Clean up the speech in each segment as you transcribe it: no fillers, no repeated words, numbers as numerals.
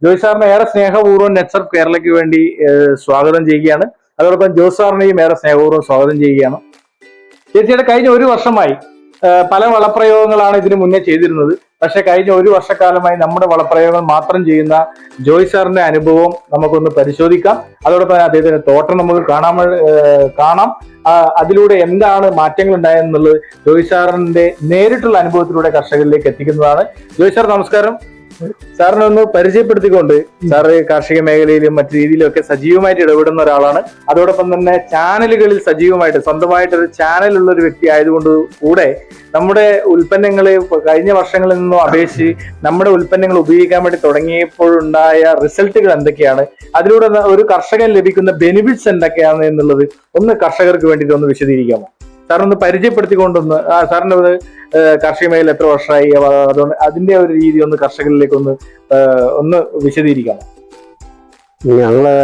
ജോയ് സാറിനെ ഏറെ സ്നേഹപൂർവ്വം നെറ്റ്സർഫ് കേരളയ്ക്ക് വേണ്ടി സ്വാഗതം ചെയ്യുകയാണ്. അതോടൊപ്പം ജോസ് സാറിനെയും ഏറെ സ്നേഹപൂർവ്വം സ്വാഗതം ചെയ്യുകയാണ്. തീർച്ചയായിട്ടും കഴിഞ്ഞ ഒരു വർഷമായി പല വളപ്രയോഗങ്ങളാണ് ഇതിനു മുന്നേ ചെയ്തിരുന്നത്. പക്ഷെ കഴിഞ്ഞ ഒരു വർഷക്കാലമായി നമ്മുടെ വളപ്രയോഗങ്ങൾ മാത്രം ചെയ്യുന്ന ജോയ് സാറിന്റെ അനുഭവം നമുക്കൊന്ന് പരിശോധിക്കാം. അതോടൊപ്പം അദ്ദേഹത്തിന്റെ തോട്ടം നമുക്ക് കാണാം. അതിലൂടെ എന്താണ് മാറ്റങ്ങൾ ഉണ്ടായെന്നുള്ളത് ജോയ് സാറിന്റെ നേരിട്ടുള്ള അനുഭവത്തിലൂടെ കർഷകരിലേക്ക് എത്തിക്കുന്നതാണ്. ജോയ് സാർ നമസ്കാരം. സാറിനെ ഒന്ന് പരിചയപ്പെടുത്തിക്കൊണ്ട്, സാറ് കാർഷിക മേഖലയിലും മറ്റു രീതിയിലും ഒക്കെ സജീവമായിട്ട് ഇടപെടുന്ന ഒരാളാണ്. അതോടൊപ്പം തന്നെ ചാനലുകളിൽ സജീവമായിട്ട് സ്വന്തമായിട്ടൊരു ചാനലുള്ള ഒരു വ്യക്തി ആയതുകൊണ്ട് കൂടെ നമ്മുടെ ഉൽപ്പന്നങ്ങളെ കഴിഞ്ഞ വർഷങ്ങളിൽ നിന്നും അപേക്ഷിച്ച് നമ്മുടെ ഉൽപ്പന്നങ്ങൾ ഉപയോഗിക്കാൻ വേണ്ടി തുടങ്ങിയപ്പോഴുണ്ടായ റിസൾട്ടുകൾ എന്തൊക്കെയാണ്, അതിലൂടെ ഒരു കർഷകൻ ലഭിക്കുന്ന ബെനിഫിറ്റ്സ് എന്തൊക്കെയാണ് എന്നുള്ളത് ഒന്ന് കർഷകർക്ക് വേണ്ടിയിട്ട് ഒന്ന് വിശദീകരിക്കാമോ? സാറൊന്ന് പരിചയപ്പെടുത്തിക്കൊണ്ടൊന്ന് സാറിന്റെ കാർഷിക മേഖല എത്ര വർഷമായി, അതുകൊണ്ട് അതിന്റെ ഒരു രീതി ഒന്ന് കർഷകരിലേക്ക് ഒന്ന് വിശദീകരിക്കാമോ? ഞങ്ങള്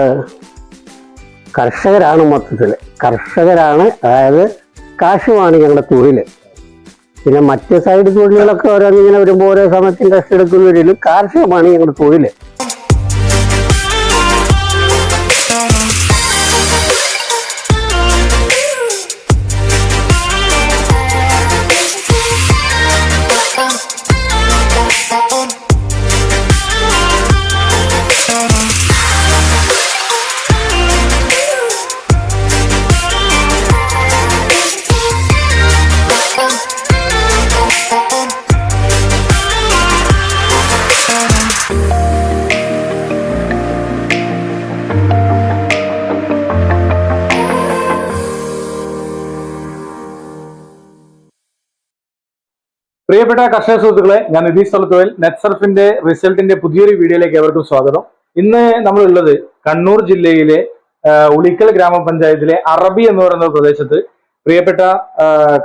കർഷകരാണ്, മൊത്തത്തില് കർഷകരാണ്. അതായത് കാർഷികമാണ് ഞങ്ങളുടെ തൊഴില്. പിന്നെ മറ്റ് സൈഡ് തൊഴിലുകളൊക്കെ ഓരോന്നിങ്ങനെ വരുമ്പോൾ ഓരോ സമയത്ത് ഇൻട്രസ്റ്റ് എടുക്കുന്നവരിലും കാർഷികമാണ് ഞങ്ങളുടെ തൊഴില്. പ്രിയപ്പെട്ട കർഷക സുഹൃത്തുക്കളെ, ഞാൻ നിതീഷ് തലത്തോയിൽ നെറ്റ്സർഫിന്റെ റിസൾട്ടിന്റെ പുതിയൊരു വീഡിയോയിലേക്ക് ഏവർക്കും സ്വാഗതം. ഇന്ന് നമ്മളുള്ളത് കണ്ണൂർ ജില്ലയിലെ ഉളിക്കൽ ഗ്രാമപഞ്ചായത്തിലെ അറബി എന്ന് പറയുന്ന പ്രദേശത്ത് പ്രിയപ്പെട്ട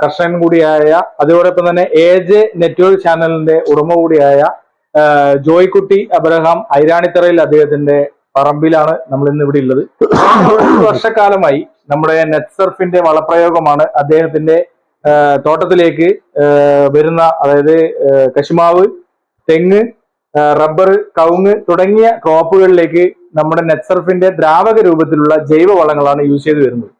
കർഷകൻ കൂടിയായ, അതോടൊപ്പം തന്നെ AJ നെറ്റ്വർക്ക് ചാനലിന്റെ ഉടമ കൂടിയായ ജോയ്ക്കുട്ടി അബ്രഹാം ഐരാണിത്തറയിൽ അദ്ദേഹത്തിന്റെ പറമ്പിലാണ് നമ്മൾ ഇന്ന് ഇവിടെ ഉള്ളത്. ഒരു വർഷക്കാലമായി നമ്മുടെ നെറ്റ്സർഫിന്റെ വളപ്രയോഗമാണ് അദ്ദേഹത്തിന്റെ തോട്ടത്തിലേക്ക് വരുന്ന, അതായത് കശുമാവ്, തെങ്ങ്, റബ്ബർ, കവുങ്ങ് തുടങ്ങിയ ക്രോപ്പുകളിലേക്ക് നമ്മുടെ നെറ്റ്സർഫിന്റെ ദ്രാവക രൂപത്തിലുള്ള ജൈവ വളങ്ങളാണ് യൂസ് ചെയ്ത് വരുന്നത്.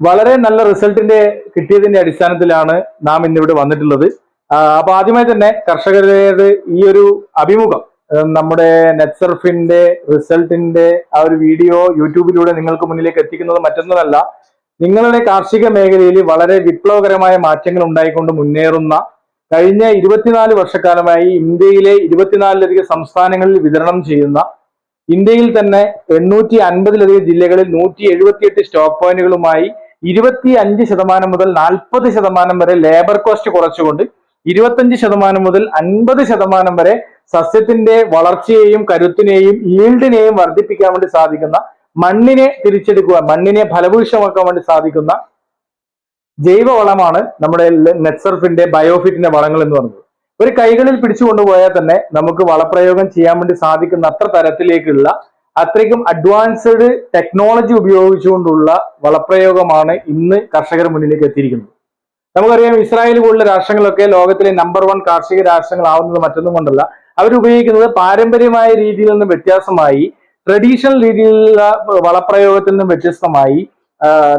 വളരെ നല്ല റിസൾട്ടിന്റെ കിട്ടിയതിന്റെ അടിസ്ഥാനത്തിലാണ് നാം ഇന്നിവിടെ വന്നിട്ടുള്ളത്. അപ്പൊ ആദ്യമായി തന്നെ കർഷകരുടെ ഈ ഒരു അഭിമുഖം, നമ്മുടെ നെറ്റ്സർഫിന്റെ റിസൾട്ടിന്റെ ആ ഒരു വീഡിയോ യൂട്യൂബിലൂടെ നിങ്ങൾക്ക് മുന്നിലേക്ക് എത്തിക്കുന്നത് മറ്റൊന്നുമല്ല, നിങ്ങളുടെ കാർഷിക മേഖലയിൽ വളരെ വിപ്ലവകരമായ മാറ്റങ്ങൾ ഉണ്ടായിക്കൊണ്ട് മുന്നേറുന്ന, കഴിഞ്ഞ 24 വർഷക്കാലമായി ഇന്ത്യയിലെ 24ലധികം സംസ്ഥാനങ്ങളിൽ വിതരണം ചെയ്യുന്ന, ഇന്ത്യയിൽ തന്നെ 850ലധികം ജില്ലകളിൽ 178 സ്റ്റോക്ക് പോയിന്റുകളുമായി 25% മുതൽ 40% വരെ ലേബർ കോസ്റ്റ് കുറച്ചുകൊണ്ട് 25% മുതൽ 50% വരെ സസ്യത്തിന്റെ വളർച്ചയെയും കരുത്തിനെയും ഈൽഡിനെയും വർദ്ധിപ്പിക്കാൻ വേണ്ടി സാധിക്കുന്ന, മണ്ണിനെ തിരിച്ചെടുക്കുക, മണ്ണിനെ ഫലഭൂയിഷ്ടമാക്കാൻ വേണ്ടി സാധിക്കുന്ന ജൈവവളമാണ് നമ്മുടെ നെറ്റ്സർഫിന്റെ ബയോഫിറ്റിന്റെ വളങ്ങൾ എന്ന് പറയുന്നത്. ഒരു കൈകളിൽ പിടിച്ചു കൊണ്ടുപോയാൽ തന്നെ നമുക്ക് വളപ്രയോഗം ചെയ്യാൻ വേണ്ടി സാധിക്കുന്ന അത്ര തരത്തിലേക്കുള്ള, അത്രയ്ക്കും അഡ്വാൻസ്ഡ് ടെക്നോളജി ഉപയോഗിച്ചുകൊണ്ടുള്ള വളപ്രയോഗമാണ് ഇന്ന് കർഷകർ മുന്നിലേക്ക് എത്തിയിരിക്കുന്നത്. നമുക്കറിയാം, ഇസ്രായേൽ പോലുള്ള രാഷ്ട്രങ്ങളൊക്കെ ലോകത്തിലെ നമ്പർ 1 കാർഷിക രാഷ്ട്രങ്ങളാവുന്നത് മറ്റൊന്നും കൊണ്ടല്ല, അവരുപയോഗിക്കുന്നത് പാരമ്പര്യമായ രീതിയിൽ നിന്ന് വ്യത്യാസമായി, ട്രഡീഷണൽ രീതിയിലുള്ള വളപ്രയോഗത്തിൽ നിന്നും വ്യത്യസ്തമായി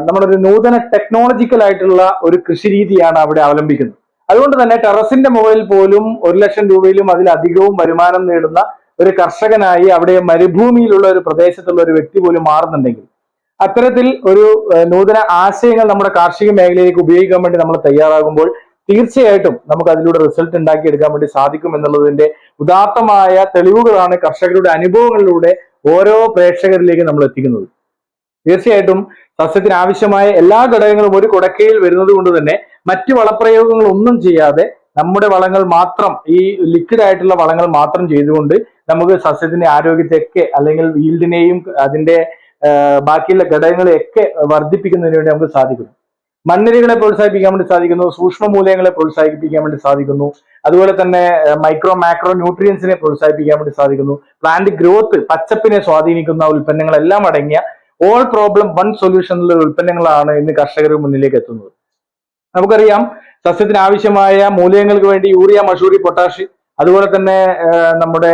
നമ്മളൊരു നൂതന ടെക്നോളജിക്കൽ ആയിട്ടുള്ള ഒരു കൃഷി രീതിയാണ് അവിടെ അവലംബിക്കുന്നത്. അതുകൊണ്ട് തന്നെ ടെറസിന്റെ മുകളിൽ പോലും 1 ലക്ഷം രൂപയിലും അതിലധികവും വരുമാനം നേടുന്ന ഒരു കർഷകനായി അവിടെ മരുഭൂമിയിലുള്ള ഒരു പ്രദേശത്തുള്ള ഒരു വ്യക്തി പോലും മാറുന്നുണ്ടെങ്കിൽ, അത്തരത്തിൽ ഒരു നൂതന ആശയങ്ങൾ നമ്മുടെ കാർഷിക മേഖലയിലേക്ക് ഉപയോഗിക്കാൻ വേണ്ടി നമ്മൾ തയ്യാറാകുമ്പോൾ തീർച്ചയായിട്ടും നമുക്ക് അതിലൂടെ റിസൾട്ട് ഉണ്ടാക്കിയെടുക്കാൻ വേണ്ടി സാധിക്കും എന്നുള്ളതിന്റെ ഉദാത്തമായ തെളിവുകളാണ് കർഷകരുടെ അനുഭവങ്ങളിലൂടെ ഓരോ പ്രേക്ഷകരിലേക്ക് നമ്മൾ എത്തിക്കുന്നത്. തീർച്ചയായിട്ടും സസ്യത്തിന് ആവശ്യമായ എല്ലാ ഘടകങ്ങളും ഒരു കുടക്കയിൽ വരുന്നത് കൊണ്ട് തന്നെ മറ്റു വളപ്രയോഗങ്ങൾ ഒന്നും ചെയ്യാതെ നമ്മുടെ വളങ്ങൾ മാത്രം, ഈ ലിക്വിഡ് ആയിട്ടുള്ള വളങ്ങൾ മാത്രം ചെയ്തുകൊണ്ട് നമുക്ക് സസ്യത്തിന്റെ ആരോഗ്യത്തെയൊക്കെ, അല്ലെങ്കിൽ ഈൽഡിനെയും അതിന്റെ ബാക്കിയുള്ള ഘടകങ്ങളെയൊക്കെ വർദ്ധിപ്പിക്കുന്നതിന് വേണ്ടി നമുക്ക് സാധിക്കുന്നു. മണ്ണിരകളെ പ്രോത്സാഹിപ്പിക്കാൻ വേണ്ടി സാധിക്കുന്നു, സൂക്ഷ്മ മൂലകങ്ങളെ പ്രോത്സാഹിപ്പിക്കാൻ വേണ്ടി സാധിക്കുന്നു, അതുപോലെ തന്നെ മൈക്രോ മാക്രോ ന്യൂട്രിയൻസിനെ പ്രോത്സാഹിപ്പിക്കാൻ വേണ്ടി സാധിക്കുന്നു. പ്ലാന്റ് ഗ്രോത്ത്, പച്ചപ്പിനെ സ്വാധീനിക്കുന്ന ഉൽപ്പന്നങ്ങളെല്ലാം അടങ്ങിയ ഓൾ പ്രോബ്ലം വൺ സൊല്യൂഷൻ ഉള്ള ഉൽപ്പന്നങ്ങളാണ് ഇന്ന് കർഷകർക്ക് മുന്നിലേക്ക് എത്തുന്നത്. നമുക്കറിയാം, സസ്യത്തിന് ആവശ്യമായ മൂലകങ്ങൾക്ക് വേണ്ടി യൂറിയ, മഷൂറി, പൊട്ടാഷ്, അതുപോലെ തന്നെ നമ്മുടെ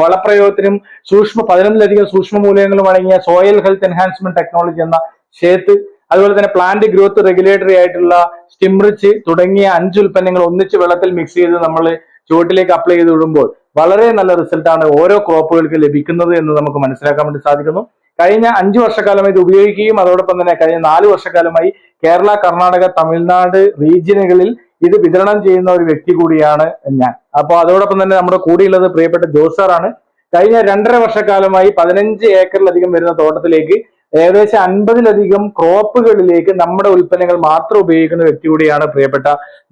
വളപ്രയോഗത്തിനും 11ലധികം സൂക്ഷ്മ മൂലകങ്ങളും അടങ്ങിയ സോയിൽ ഹെൽത്ത് എൻഹാൻസ്മെന്റ് ടെക്നോളജി എന്ന ഷേത്ത്, അതുപോലെ തന്നെ പ്ലാന്റ് ഗ്രോത്ത് റെഗുലേറ്ററി ആയിട്ടുള്ള സ്റ്റിംറിച്ച് തുടങ്ങിയ 5 ഉൽപ്പന്നങ്ങൾ ഒന്നിച്ച് വെള്ളത്തിൽ മിക്സ് ചെയ്ത് നമ്മൾ ചുവട്ടിലേക്ക് അപ്ലൈ ചെയ്ത് വിടുമ്പോൾ വളരെ നല്ല റിസൾട്ടാണ് ഓരോ ക്രോപ്പുകൾക്ക് ലഭിക്കുന്നത് എന്ന് നമുക്ക് മനസ്സിലാക്കാൻ വേണ്ടി സാധിക്കുന്നു. കഴിഞ്ഞ 5 വർഷക്കാലമായി ഇത് ഉപയോഗിക്കുകയും അതോടൊപ്പം തന്നെ കഴിഞ്ഞ 4 വർഷക്കാലമായി കേരള, കർണാടക, തമിഴ്നാട് റീജിയനുകളിൽ ഇത് വിതരണം ചെയ്യുന്ന ഒരു വ്യക്തി കൂടിയാണ് ഞാൻ. അപ്പോൾ അതോടൊപ്പം തന്നെ നമ്മുടെ കൂടെയുള്ളത് പ്രിയപ്പെട്ട ജോസ് സാറാണ്. കഴിഞ്ഞ 2.5 വർഷക്കാലമായി 15 ഏക്കറിലധികം വരുന്ന തോട്ടത്തിലേക്ക് ഏകദേശം 50ലധികം ക്രോപ്പുകളിലേക്ക് നമ്മുടെ ഉൽപ്പന്നങ്ങൾ മാത്രം ഉപയോഗിക്കുന്ന വ്യക്തി കൂടിയാണ് പ്രിയപ്പെട്ട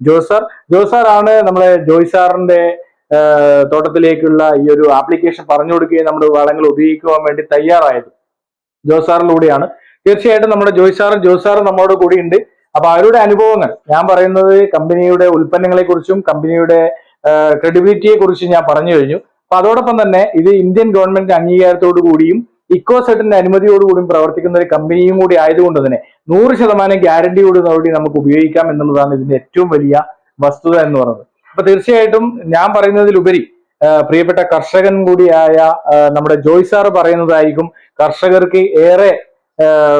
ജോസ് സാർ. ജോസ് സാറാണ് നമ്മുടെ ജോയ് സാറിന്റെ തോട്ടത്തിലേക്കുള്ള ഈ ഒരു ആപ്ലിക്കേഷൻ പറഞ്ഞു കൊടുക്കുകയും നമ്മുടെ വളങ്ങൾ ഉപയോഗിക്കുവാൻ വേണ്ടി തയ്യാറായത് ജോസ് സാറിലൂടെയാണ്. തീർച്ചയായിട്ടും നമ്മുടെ ജോയ് സാറും നമ്മോട് കൂടി ഉണ്ട്. അപ്പൊ അവരുടെ അനുഭവങ്ങൾ ഞാൻ പറയുന്നത് കമ്പനിയുടെ ഉൽപ്പന്നങ്ങളെ കുറിച്ചും കമ്പനിയുടെ ക്രെഡിബിലിറ്റിയെ കുറിച്ചും ഞാൻ പറഞ്ഞു കഴിഞ്ഞു. അപ്പൊ അതോടൊപ്പം തന്നെ ഇത് ഇന്ത്യൻ ഗവൺമെന്റ് അംഗീകാരത്തോടു കൂടിയും ഇക്കോസെറ്റിന്റെ അനുമതിയോടുകൂടിയും പ്രവർത്തിക്കുന്ന ഒരു കമ്പനിയും കൂടി ആയതുകൊണ്ട് തന്നെ 100% ഗ്യാരണ്ടിയോടുകൂടി നമുക്ക് ഉപയോഗിക്കാം എന്നുള്ളതാണ് ഇതിന്റെ ഏറ്റവും വലിയ വസ്തുത എന്ന് പറയുന്നത്. അപ്പൊ തീർച്ചയായിട്ടും ഞാൻ പറയുന്നതിലുപരി പ്രിയപ്പെട്ട കർഷകൻ കൂടിയായ നമ്മുടെ ജോയ് സാർ പറയുന്നതായിരിക്കും കർഷകർക്ക് ഏറെ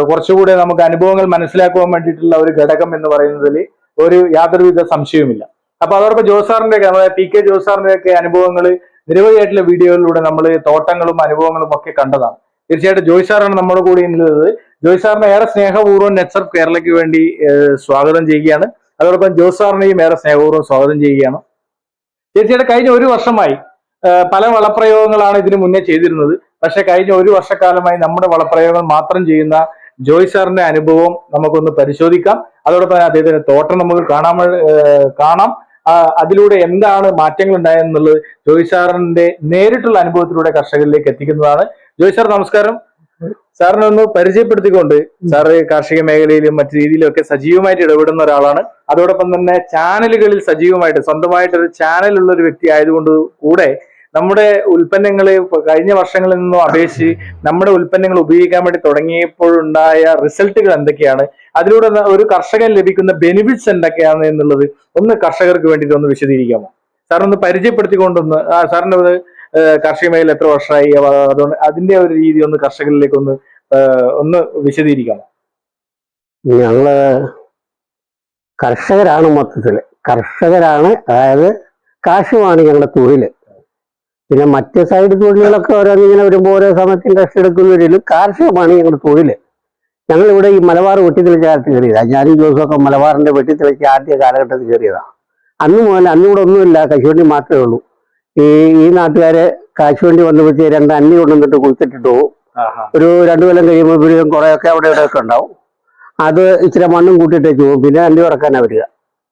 കുറച്ചുകൂടെ നമുക്ക് അനുഭവങ്ങൾ മനസ്സിലാക്കുവാൻ വേണ്ടിയിട്ടുള്ള ഒരു ഘടകം എന്ന് പറയുന്നതിൽ യാതൊരുവിധ സംശയവുമില്ല. അപ്പൊ അതോടൊപ്പം ജോസ് സാറിന്റെ നമ്മുടെ PK ജോസ് സാറിന്റെ ഒക്കെ അനുഭവങ്ങൾ നിരവധിയായിട്ടുള്ള വീഡിയോകളിലൂടെ നമ്മൾ തോട്ടങ്ങളും അനുഭവങ്ങളും ഒക്കെ കണ്ടതാണ്. തീർച്ചയായിട്ടും ജോയ് സാറാണ് നമ്മുടെ കൂടെ ഉള്ളത്. ജോയ് സാറിനെ ഏറെ സ്നേഹപൂർവ്വം നെറ്റ്സർഫ് കേരളയ്ക്ക് വേണ്ടി സ്വാഗതം ചെയ്യുകയാണ്. അതോടൊപ്പം ജോസ് സാറിനെയും ഏറെ സ്നേഹപൂർവ്വം സ്വാഗതം ചെയ്യുകയാണ്. തീർച്ചയായിട്ടും കഴിഞ്ഞ 1 വർഷമായി പല വളപ്രയോഗങ്ങളാണ് ഇതിനു മുന്നേ ചെയ്തിരുന്നത്. പക്ഷെ കഴിഞ്ഞ 1 വർഷക്കാലമായി നമ്മുടെ വളപ്രയോഗങ്ങൾ മാത്രം ചെയ്യുന്ന ജോയ് സാറിന്റെ അനുഭവം നമുക്കൊന്ന് പരിശോധിക്കാം. അതോടൊപ്പം അദ്ദേഹത്തിന്റെ തോട്ടം നമുക്ക് കാണാം. അതിലൂടെ എന്താണ് മാറ്റങ്ങൾ ഉണ്ടായെന്നുള്ളത് ജോയ് സാറിന്റെ നേരിട്ടുള്ള അനുഭവത്തിലൂടെ കർഷകരിലേക്ക് എത്തിക്കുന്നതാണ്. ജോയ് സാർ നമസ്കാരം. സാറിനെ ഒന്ന് പരിചയപ്പെടുത്തിക്കൊണ്ട്, സാറ് കാർഷിക മേഖലയിലും മറ്റു രീതിയിലും ഒക്കെ സജീവമായിട്ട് ഇടപെടുന്ന ഒരാളാണ്. അതോടൊപ്പം തന്നെ ചാനലുകളിൽ സജീവമായിട്ട് സ്വന്തമായിട്ട് ഒരു ചാനലുള്ള ഒരു വ്യക്തി ആയതുകൊണ്ട് കൂടെ നമ്മുടെ ഉൽപ്പന്നങ്ങൾ കഴിഞ്ഞ വർഷങ്ങളിൽ നിന്നും അപേക്ഷിച്ച് നമ്മുടെ ഉൽപ്പന്നങ്ങൾ ഉപയോഗിക്കാൻ വേണ്ടി തുടങ്ങിയപ്പോഴുണ്ടായ റിസൾട്ടുകൾ എന്തൊക്കെയാണ്, അതിലൂടെ ഒരു കർഷകൻ ലഭിക്കുന്ന ബെനിഫിറ്റ്സ് എന്തൊക്കെയാണ് എന്നുള്ളത് ഒന്ന് കർഷകർക്ക് വേണ്ടിയിട്ട് ഒന്ന് വിശദീകരിക്കാമോ? സാറൊന്ന് പരിചയപ്പെടുത്തിക്കൊണ്ടൊന്ന് സാറിന്റെ കാർഷിക മേഖല എത്ര വർഷമായി, അതുകൊണ്ട് അതിന്റെ ഒരു രീതി ഒന്ന് കർഷകരിലേക്ക് ഒന്ന് വിശദീകരിക്കാമോ? ഞങ്ങള് കർഷകരാണ്, മൊത്തത്തില് കർഷകരാണ്. അതായത് കാശുമാണ് ഞങ്ങളുടെ തൊഴില്. പിന്നെ മറ്റ് സൈഡ് തൊഴിലുകളൊക്കെ ഓരോന്നിങ്ങനെ വരുമ്പോൾ ഓരോ സമയത്ത് റെസ്റ്റ് എടുക്കുന്നവരിലും കാർഷികമാണ് ഞങ്ങളുടെ തൊഴില്. ഞങ്ങളിവിടെ ഈ മലബാർ വെട്ടിത്തെളിച്ച കാലത്ത് കയറിയതാണ്. ഞാനും ജോസൊക്കെ മലബാറിന്റെ വെട്ടിത്തെളിച്ച് ആദ്യ കാലഘട്ടത്തിൽ കയറിയതാണ്. അന്നിവിടെ ഒന്നുമില്ല, കശുവണ്ടി മാത്രമേ ഉള്ളൂ. ഈ നാട്ടുകാര് കാശുവണ്ടി വന്നപ്പോഴത്തേ 2 അന്നി കൊണ്ടുവന്നിട്ട് കുളിച്ചിട്ടിട്ട് പോകും. ഒരു 2 കൊല്ലം കഴിയുമ്പോൾ ഇവരും കുറേയൊക്കെ അവിടെ ഇവിടെയൊക്കെ ഉണ്ടാവും. അത് ഇച്ചിരി മണ്ണും കൂട്ടിയിട്ടേക്ക് പോകും. പിന്നെ അന്നി ഉറക്കാനാണ് വരിക.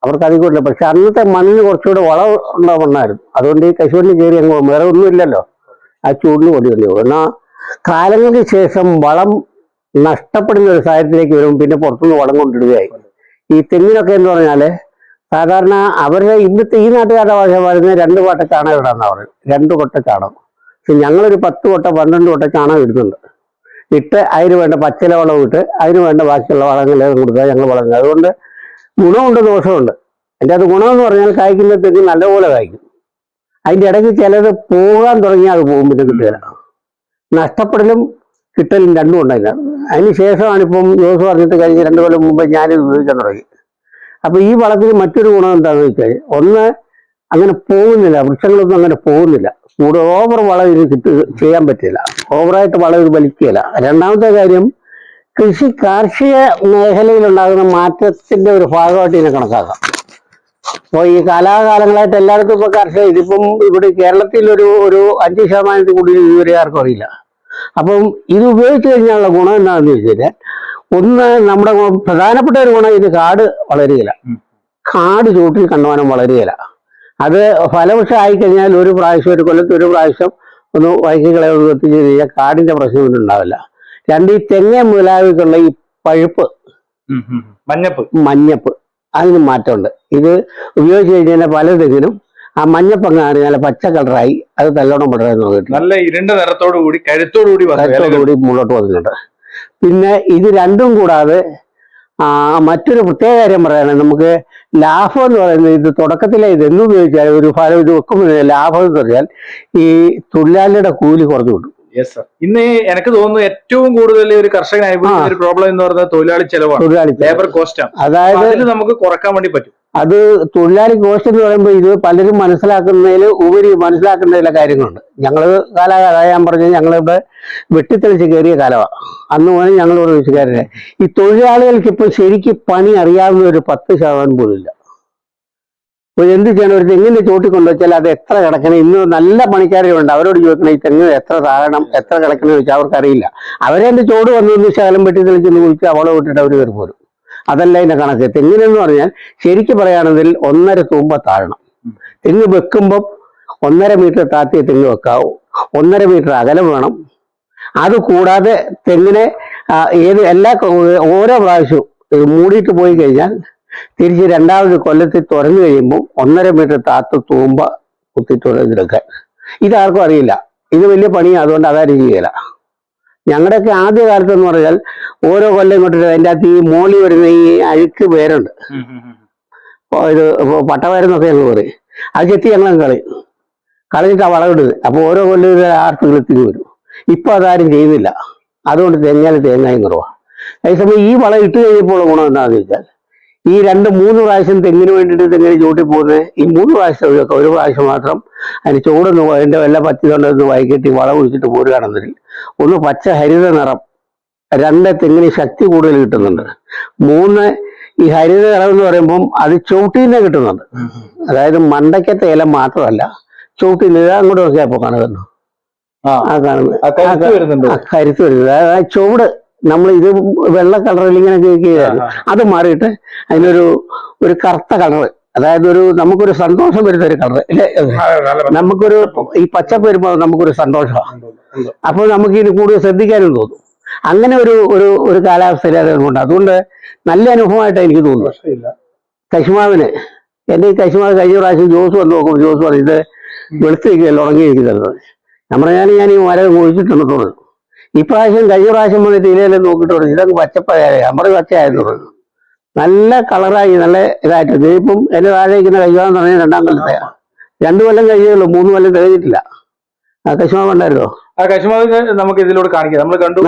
അവർക്ക് അധികമില്ല. പക്ഷെ അന്നത്തെ മണ്ണിന് കുറച്ചുകൂടെ വളം ഉള്ള മണ്ണായിരുന്നു. അതുകൊണ്ട് ഈ കശുവണ്ടി കയറി അങ്ങ് പോകും. വേറെ ഒന്നും ഇല്ലല്ലോ, ആ ചൂടിന് കൊണ്ടുവന്നു പോകും. എന്നാൽ കാലങ്ങൾക്ക് ശേഷം വളം നഷ്ടപ്പെടുന്ന ഒരു സാഹചര്യത്തിലേക്ക് വരും. പിന്നെ പുറത്തുനിന്ന് വളം കൊണ്ടിടുകയായി. ഈ തെങ്ങിനൊക്കെ എന്ന് പറഞ്ഞാല് സാധാരണ അവരുടെ ഇന്നത്തെ ഈ നാട്ടുകാരുടെ ഭാഷ പറയുന്നത് 2 കൊട്ട ചാണകം ഇടാന്നാ പറയും. 2 കൊട്ട ചാണകം. പക്ഷെ ഞങ്ങളൊരു 10 കൊട്ട 12 കൊട്ട ചാണകം ഇടുന്നുണ്ട്. ഇട്ട് അതിന് വേണ്ട പച്ചില വളം ഇട്ട് അതിന് വേണ്ട ബാക്കിയുള്ള വളങ്ങളെല്ലാം കൊടുത്താൽ ഞങ്ങൾ വളങ്ങൾ. അതുകൊണ്ട് ഗുണമുണ്ട് ദോഷമുണ്ട്. എൻ്റെ അത് ഗുണമെന്ന് പറഞ്ഞാൽ കായ്ക്കുന്ന തെങ്ങ് നല്ലപോലെ കായ്ക്കും. അതിൻ്റെ ഇടയ്ക്ക് ചിലത് പോകാൻ തുടങ്ങിയാൽ അത് പോകും, പിന്നെ കിട്ടുകയില്ല. നഷ്ടപ്പെടലും കിട്ടലും രണ്ടും ഉണ്ടായില്ല. അതിന് ശേഷമാണ് ഇപ്പം ജോസ് പറഞ്ഞിട്ട് കഴിഞ്ഞ് 2 കൊല്ലം മുമ്പ് ഞാനിത് ഉപയോഗിക്കാൻ തുടങ്ങി. അപ്പൊ ഈ വളത്തിന് മറ്റൊരു ഗുണം എന്താണെന്ന് വെച്ചാൽ, ഒന്ന് അങ്ങനെ പോകുന്നില്ല, വൃക്ഷങ്ങളൊന്നും അങ്ങനെ പോകുന്നില്ല. കൂടുതൽ ഓവർ വളം ഇത് ചെയ്യാൻ പറ്റില്ല, ഓവറായിട്ട് വളം ഇത് വലിക്കുകയില്ല. രണ്ടാമത്തെ കാര്യം, കാർഷിക മേഖലയിലുണ്ടാകുന്ന മാറ്റത്തിന്റെ ഒരു ഭാഗമായിട്ട് ഇതിനെ കണക്കാക്കാം. അപ്പോൾ ഈ കാലാകാലങ്ങളായിട്ട് എല്ലായിടത്തും ഇപ്പൊ ഇതിപ്പം ഇവിടെ കേരളത്തിൽ ഒരു 5% കൂടുതൽ ഇതുവരെ ആർക്കും അറിയില്ല. അപ്പം ഇത് ഉപയോഗിച്ച് കഴിഞ്ഞാലുള്ള ഗുണം എന്താണെന്ന് വെച്ചാൽ, ഒന്ന് നമ്മുടെ പ്രധാനപ്പെട്ട ഒരു ഗുണം, ഇത് കാട് വളരുകയില്ല. കാട് ചൂട്ടിൽ കണ്ടുവാനും വളരുകയില്ല. അത് ഫലവൃക്ഷം ആയിക്കഴിഞ്ഞാൽ ഒരു പ്രാവശ്യം, ഒരു കൊല്ലത്ത് ഒരു പ്രാവശ്യം ഒന്ന് വൈകികളെ എത്തിച്ച് കഴിഞ്ഞാൽ കാടിന്റെ പ്രശ്നം ഉണ്ടാവില്ല. 2, ഈ തെങ്ങ മുതലായിട്ടുള്ള ഈ പഴുപ്പ്, മഞ്ഞപ്പ്, അതിന് മാറ്റമുണ്ട്. ഇത് ഉപയോഗിച്ച് കഴിഞ്ഞാൽ പല തെങ്ങിനും ആ മഞ്ഞപ്പങ്ങ് അറിഞ്ഞാൽ പച്ച കളറായി അത് നല്ലോണം വളരാൻ നോക്കിയിട്ട് നല്ല ഇരുണ്ട നിറത്തോടുകൂടി കരുത്തോടുകൂടി മുന്നോട്ട് വന്നിട്ടുണ്ട്. പിന്നെ ഇത് രണ്ടും കൂടാതെ മറ്റൊരു പ്രത്യേക കാര്യം പറയുകയാണെങ്കിൽ നമുക്ക് ലാഭം എന്ന് പറയുന്നത് ഇത് തുടക്കത്തിലെ ഇത് എന്ന് ഉപയോഗിച്ചാൽ ഒരു ഫലം ഇത് വെക്കുമ്പോൾ ലാഭം എന്ന് പറഞ്ഞാൽ ഈ തൊഴിലാളിയുടെ കൂലി കുറഞ്ഞു കിട്ടും. ഇന്ന് എനിക്ക് തോന്നുന്നു ഏറ്റവും കൂടുതൽ ഒരു കർഷകൻ അനുഭവിക്കുന്ന ഒരു പ്രോബ്ലം എന്ന് പറയുന്നത് തൊഴിലാളി ചെലവാണ്, ലേബർ കോസ്റ്റ് ആണ്. അതായത് നമുക്ക് കുറക്കാൻ വേണ്ടി പറ്റും. അത് തൊഴിലാളി കോസ്റ്റ് എന്ന് പറയുമ്പോൾ ഇത് പലരും മനസ്സിലാക്കുന്നതിൽ ഉപരി മനസ്സിലാക്കുന്നതിലെ കാര്യങ്ങളുണ്ട്. ഞങ്ങൾ ഞാൻ പറഞ്ഞത് ഞങ്ങളിവിടെ വെട്ടിത്തെളിച്ച് കയറിയ കാലമാണ്. അന്ന് പോലും ഞങ്ങളിവിടെ വെച്ചുകാരനെ ഈ തൊഴിലാളികൾക്ക് ഇപ്പൊ ശരിക്കും പണി അറിയാവുന്ന ഒരു 10% പോലും ഇല്ല. അപ്പോൾ എന്ത് ചെയ്യണം, ഒരു തെങ്ങിന്റെ ചോട്ടിക്കൊണ്ട് വെച്ചാൽ അത് എത്ര കിടക്കണം. ഇന്ന് നല്ല പണിക്കാരുണ്ട്, അവരോട് ചോദിക്കണം ഈ തെങ്ങ് എത്ര താഴണം എത്ര കിടക്കണം ചോദിച്ചാൽ അവർക്കറിയില്ല. അവരെന്റെ ചോട് വന്നു ശകലം വെട്ടിത്തെളിച്ചെന്ന് വിളിച്ച് അവളെ വിട്ടിട്ട് അവർ കയറി പോരും. അതല്ല ഇതിന്റെ കണക്ക്. തെങ്ങിനെന്ന് പറഞ്ഞാൽ ശരിക്കും പറയുകയാണെങ്കിൽ 1.5 തൂമ്പ താഴണം. തെങ്ങ് വെക്കുമ്പം 1.5 മീറ്റർ താത്തിയ തെങ്ങ് വെക്കാവൂ, 1.5 മീറ്റർ അകലം വേണം. അത് കൂടാതെ തെങ്ങിനെ ഓരോ പ്രാവശ്യവും മൂടിയിട്ട് പോയി കഴിഞ്ഞാൽ തിരിച്ച് രണ്ടാമത് കൊല്ലത്തിൽ തുറന്നു കഴിയുമ്പോൾ 1.5 മീറ്റർ താത്ത തൂമ്പ കുത്തി തുറന്നെടുക്കാൻ. ഇതാർക്കും അറിയില്ല, ഇത് വലിയ പണിയാണ്. അതുകൊണ്ട് അതാരും ചെയ്യല. ഞങ്ങളുടെയൊക്കെ ആദ്യ കാലത്തെന്ന് പറഞ്ഞാൽ ഓരോ കൊല്ലം ഇങ്ങോട്ട് അതിൻ്റെ അകത്ത് ഈ മോളി വരുന്ന ഈ അഴുക്ക് പേരുണ്ട്, ഇത് പട്ടവരെന്നൊക്കെ ഞങ്ങൾ പറയും. അത് ചെത്തി ഞങ്ങൾ കളഞ്ഞിട്ട് ആ വളമിടുന്നത്. അപ്പോൾ ഓരോ കൊല്ലം ആർക്കും തിരിഞ്ഞു വരും. ഇപ്പൊ അതാരും ചെയ്യുന്നില്ല. അതുകൊണ്ട് തേങ്ങായും കുറവാണ്. അതേസമയം ഈ വളം ഇട്ട് കഴിഞ്ഞപ്പോൾ ഗുണം എന്താണെന്ന് വെച്ചാൽ ഈ 2-3 പ്രാവശ്യം തെങ്ങിന് വേണ്ടിയിട്ട് തെങ്ങിന് ചൂട്ടി പോകുന്നത് ഈ 3 പ്രാവശ്യം ഒഴിവൊക്കെ ഒരു പ്രാവശ്യം മാത്രം അതിന് ചൂടൊന്ന് അതിൻ്റെ വല്ല പത്തി കൊണ്ടൊന്ന് വൈകിട്ട് വളം ഒഴിച്ചിട്ട് പോരുകയാണെന്നതിൽ ഒന്ന് പച്ച ഹരിത നിറം, 2 തെങ്ങിന് ശക്തി കൂടുതൽ കിട്ടുന്നുണ്ട്. 3 ഈ ഹരിത നിറം എന്ന് പറയുമ്പം അത് ചൂട്ടിന്ന് കിട്ടുന്നുണ്ട്. അതായത് മണ്ടയ്ക്കത്തെ ഇല മാത്രമല്ല ചൂട്ടിന്ന് അങ്ങോട്ട് നോക്കിയാൽ ഇപ്പോൾ കാണുന്നു കരുത്ത് വരുന്നത്. അതായത് ചുവട് നമ്മൾ ഇത് വെള്ള കളറിൽ ഇങ്ങനെ കേൾക്കുകയാണ്, അത് മാറിയിട്ട് അതിനൊരു കറുത്ത കളറ്, അതായത് നമുക്കൊരു സന്തോഷം വരുന്ന ഒരു കളറ് അല്ലേ. നമുക്കൊരു ഈ പച്ചപ്പ് വരുമ്പോൾ നമുക്കൊരു സന്തോഷമാണ്. അപ്പോൾ നമുക്ക് ഇതിന് കൂടുതൽ ശ്രദ്ധിക്കാനും തോന്നും. അങ്ങനെ ഒരു കാലാവസ്ഥയിൽ അതുകൊണ്ട് നല്ല അനുഭവമായിട്ട് എനിക്ക് തോന്നുന്നു. കശുമാവിന് എൻ്റെ ഈ കശുമാവ് കഴിഞ്ഞ പ്രാവശ്യം ജോസ് വന്ന് നോക്കുമ്പോൾ ജോസ് പറഞ്ഞു ഇത് വെളുത്തിരിക്കുകയല്ല ഉണങ്ങിയിരിക്കുന്നത്. ഞാൻ ഈ മരം ഒഴിച്ചിട്ടുണ്ടെന്ന് തോന്നുന്നു. ഇപ്രാവശ്യം കഴിഞ്ഞ പ്രാവശ്യം വന്നിട്ട് ഇലയെല്ലാം നോക്കിയിട്ട് പറഞ്ഞു ഇതൊക്കെ പച്ചപ്പായ നമ്മുടെ പച്ചയായെന്ന് പറഞ്ഞു. നല്ല കളറായി നല്ല ഇതായിട്ട്. ഇതിപ്പം എന്റെ താഴേക്കുന്ന കശുമാവെന്ന് പറഞ്ഞാൽ 2-ാം കൊല്ലത്തെയാണ്. 2 കൊല്ലം കഴിഞ്ഞുള്ളൂ, 3 കൊല്ലം കഴിഞ്ഞിട്ടില്ല. ആ കശുമാവ് ഉണ്ടായിരുന്നോ? ആ കശുമാവ് നമുക്ക് ഇതിലൂടെ കാണിക്കാം. നമ്മൾ കണ്ടു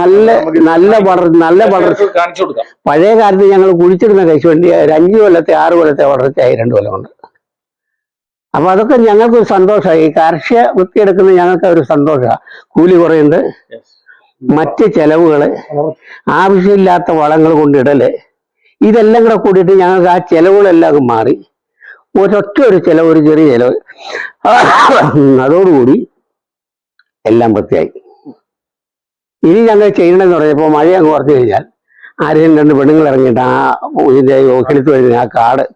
നല്ല വളർച്ച. പഴയ കാലത്ത് ഞങ്ങൾ കുഴിച്ചിടുന്ന കശുവണ്ടി 5 കൊല്ലത്തെ 6 കൊല്ലത്തെ വളർച്ചയായി 2 കൊല്ലം കൊണ്ട്. അപ്പൊ അതൊക്കെ ഞങ്ങൾക്കൊരു സന്തോഷമായി. കാർഷിക വൃത്തിയെടുക്കുന്ന ഞങ്ങൾക്ക് ഒരു സന്തോഷമാണ്. കൂലി കുറയുന്നത്, മറ്റ് ചെലവുകള്, ആവശ്യമില്ലാത്ത വളങ്ങൾ കൊണ്ടിടല്, ഇതെല്ലാം കൂടെ കൂടിയിട്ട് ഞങ്ങൾക്ക് ആ ചെലവുകളെല്ലാം മാറി ഒരു ചെലവ്, ഒരു ചെറിയ ചെലവ്, അതോടുകൂടി എല്ലാം വൃത്തിയായി. ഇനി ഞങ്ങൾ ചെയ്യണമെന്ന് പറഞ്ഞപ്പോൾ മഴ അങ്ങ് കുറച്ച് കഴിഞ്ഞാൽ ആരെയും 2 പെണ്ണുങ്ങൾ ഇറങ്ങിയിട്ട് ആ ഇതിന്റെ കിളുത്ത് വരുന്ന ആ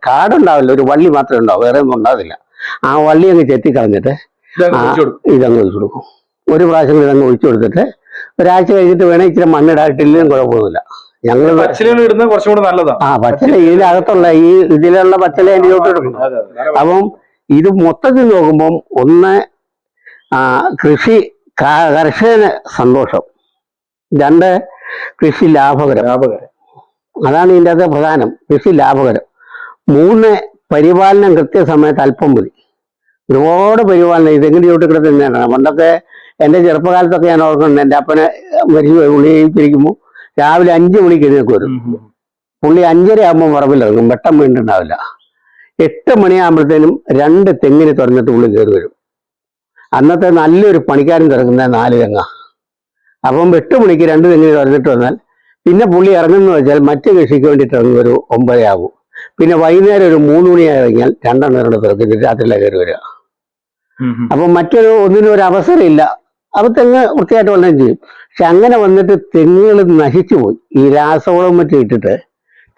കാടുണ്ടാവില്ല, ഒരു വള്ളി മാത്രമേ ഉണ്ടാവും, വേറെ ഒന്നും ഉണ്ടാവില്ല. ആ വള്ളി അങ്ങ് ചെത്തിക്കളഞ്ഞിട്ട് ഇതങ്ങ് ഒഴിച്ചു കൊടുക്കും. ഒരു പ്രാവശ്യം ഇതങ്ങ് ഒഴിച്ചു കൊടുത്തിട്ട് ഒരാഴ്ച കഴിഞ്ഞിട്ട് വേണേൽ ഇച്ചിരി മണ്ണിടായിട്ടില്ലെങ്കിലും കുഴപ്പമൊന്നുമില്ല. ഞങ്ങൾ പച്ചില ഇതിനകത്തുള്ള ഇതിലുള്ള പച്ചില എൻ്റെ ചോട്ട് എടുക്കും. അപ്പം ഇത് മൊത്തത്തിൽ നോക്കുമ്പം ഒന്ന് കൃഷി കർഷകന് സന്തോഷം, 2 കൃഷി ലാഭകരം. അതാണ് ഇതിൻ്റെ അകത്ത് പ്രധാനം. കൃഷി ലാഭകരം. 3 പരിപാലനം കൃത്യസമയത്ത് അല്പം മതി. ഒരുപാട് പരിപാലനം ഇതെങ്കിലും ചോട്ടിക്കിടത്ത് തന്നെയാണ്. പണ്ടൊക്കെ എൻ്റെ ചെറുപ്പകാലത്തൊക്കെ ഞാൻ ഓർക്കുന്നുണ്ട്, എൻ്റെ അപ്പനെ മരിച്ചു ഉള്ളി കഴിച്ചിരിക്കുമ്പോൾ രാവിലെ 5 മണിക്ക് എഴുന്നേക്ക് വരും. പുള്ളി 5:30 ആകുമ്പോൾ പറമ്പിലിറങ്ങും, വെട്ടം വീണ്ടുണ്ടാവില്ല. 8 മണിയാകുമ്പോഴത്തേനും 2 തെങ്ങിന് തുറന്നിട്ട് പുള്ളി കയറി വരും. അന്നത്തെ നല്ലൊരു പണിക്കാരൻ തിറങ്ങുന്നത് 4 തെങ്ങ. അപ്പം 8 മണിക്ക് 2 തെങ്ങിന് തുറന്നിട്ട് വന്നാൽ പിന്നെ പുള്ളി ഇറങ്ങുന്ന വെച്ചാൽ മറ്റു കൃഷിക്ക് വേണ്ടിയിട്ട് ഇറങ്ങി ഒരു 9 ആകും. പിന്നെ വൈകുന്നേരം ഒരു 3 മണിയായി ഇറങ്ങിയാൽ 2 എണ്ണം തുറക്കിട്ട് രാത്രിയിലെ കയറി വരിക. അപ്പൊ ഒന്നിനും ഒരു അവസരമില്ല. അപ്പൊ തെങ്ങ് വൃത്തിയായിട്ട് വന്നാൽ ചെയ്യും. പക്ഷെ അങ്ങനെ വന്നിട്ട് തെങ്ങുകൾ നശിച്ചു പോയി. ഈ രാസവളം മറ്റും ഇട്ടിട്ട്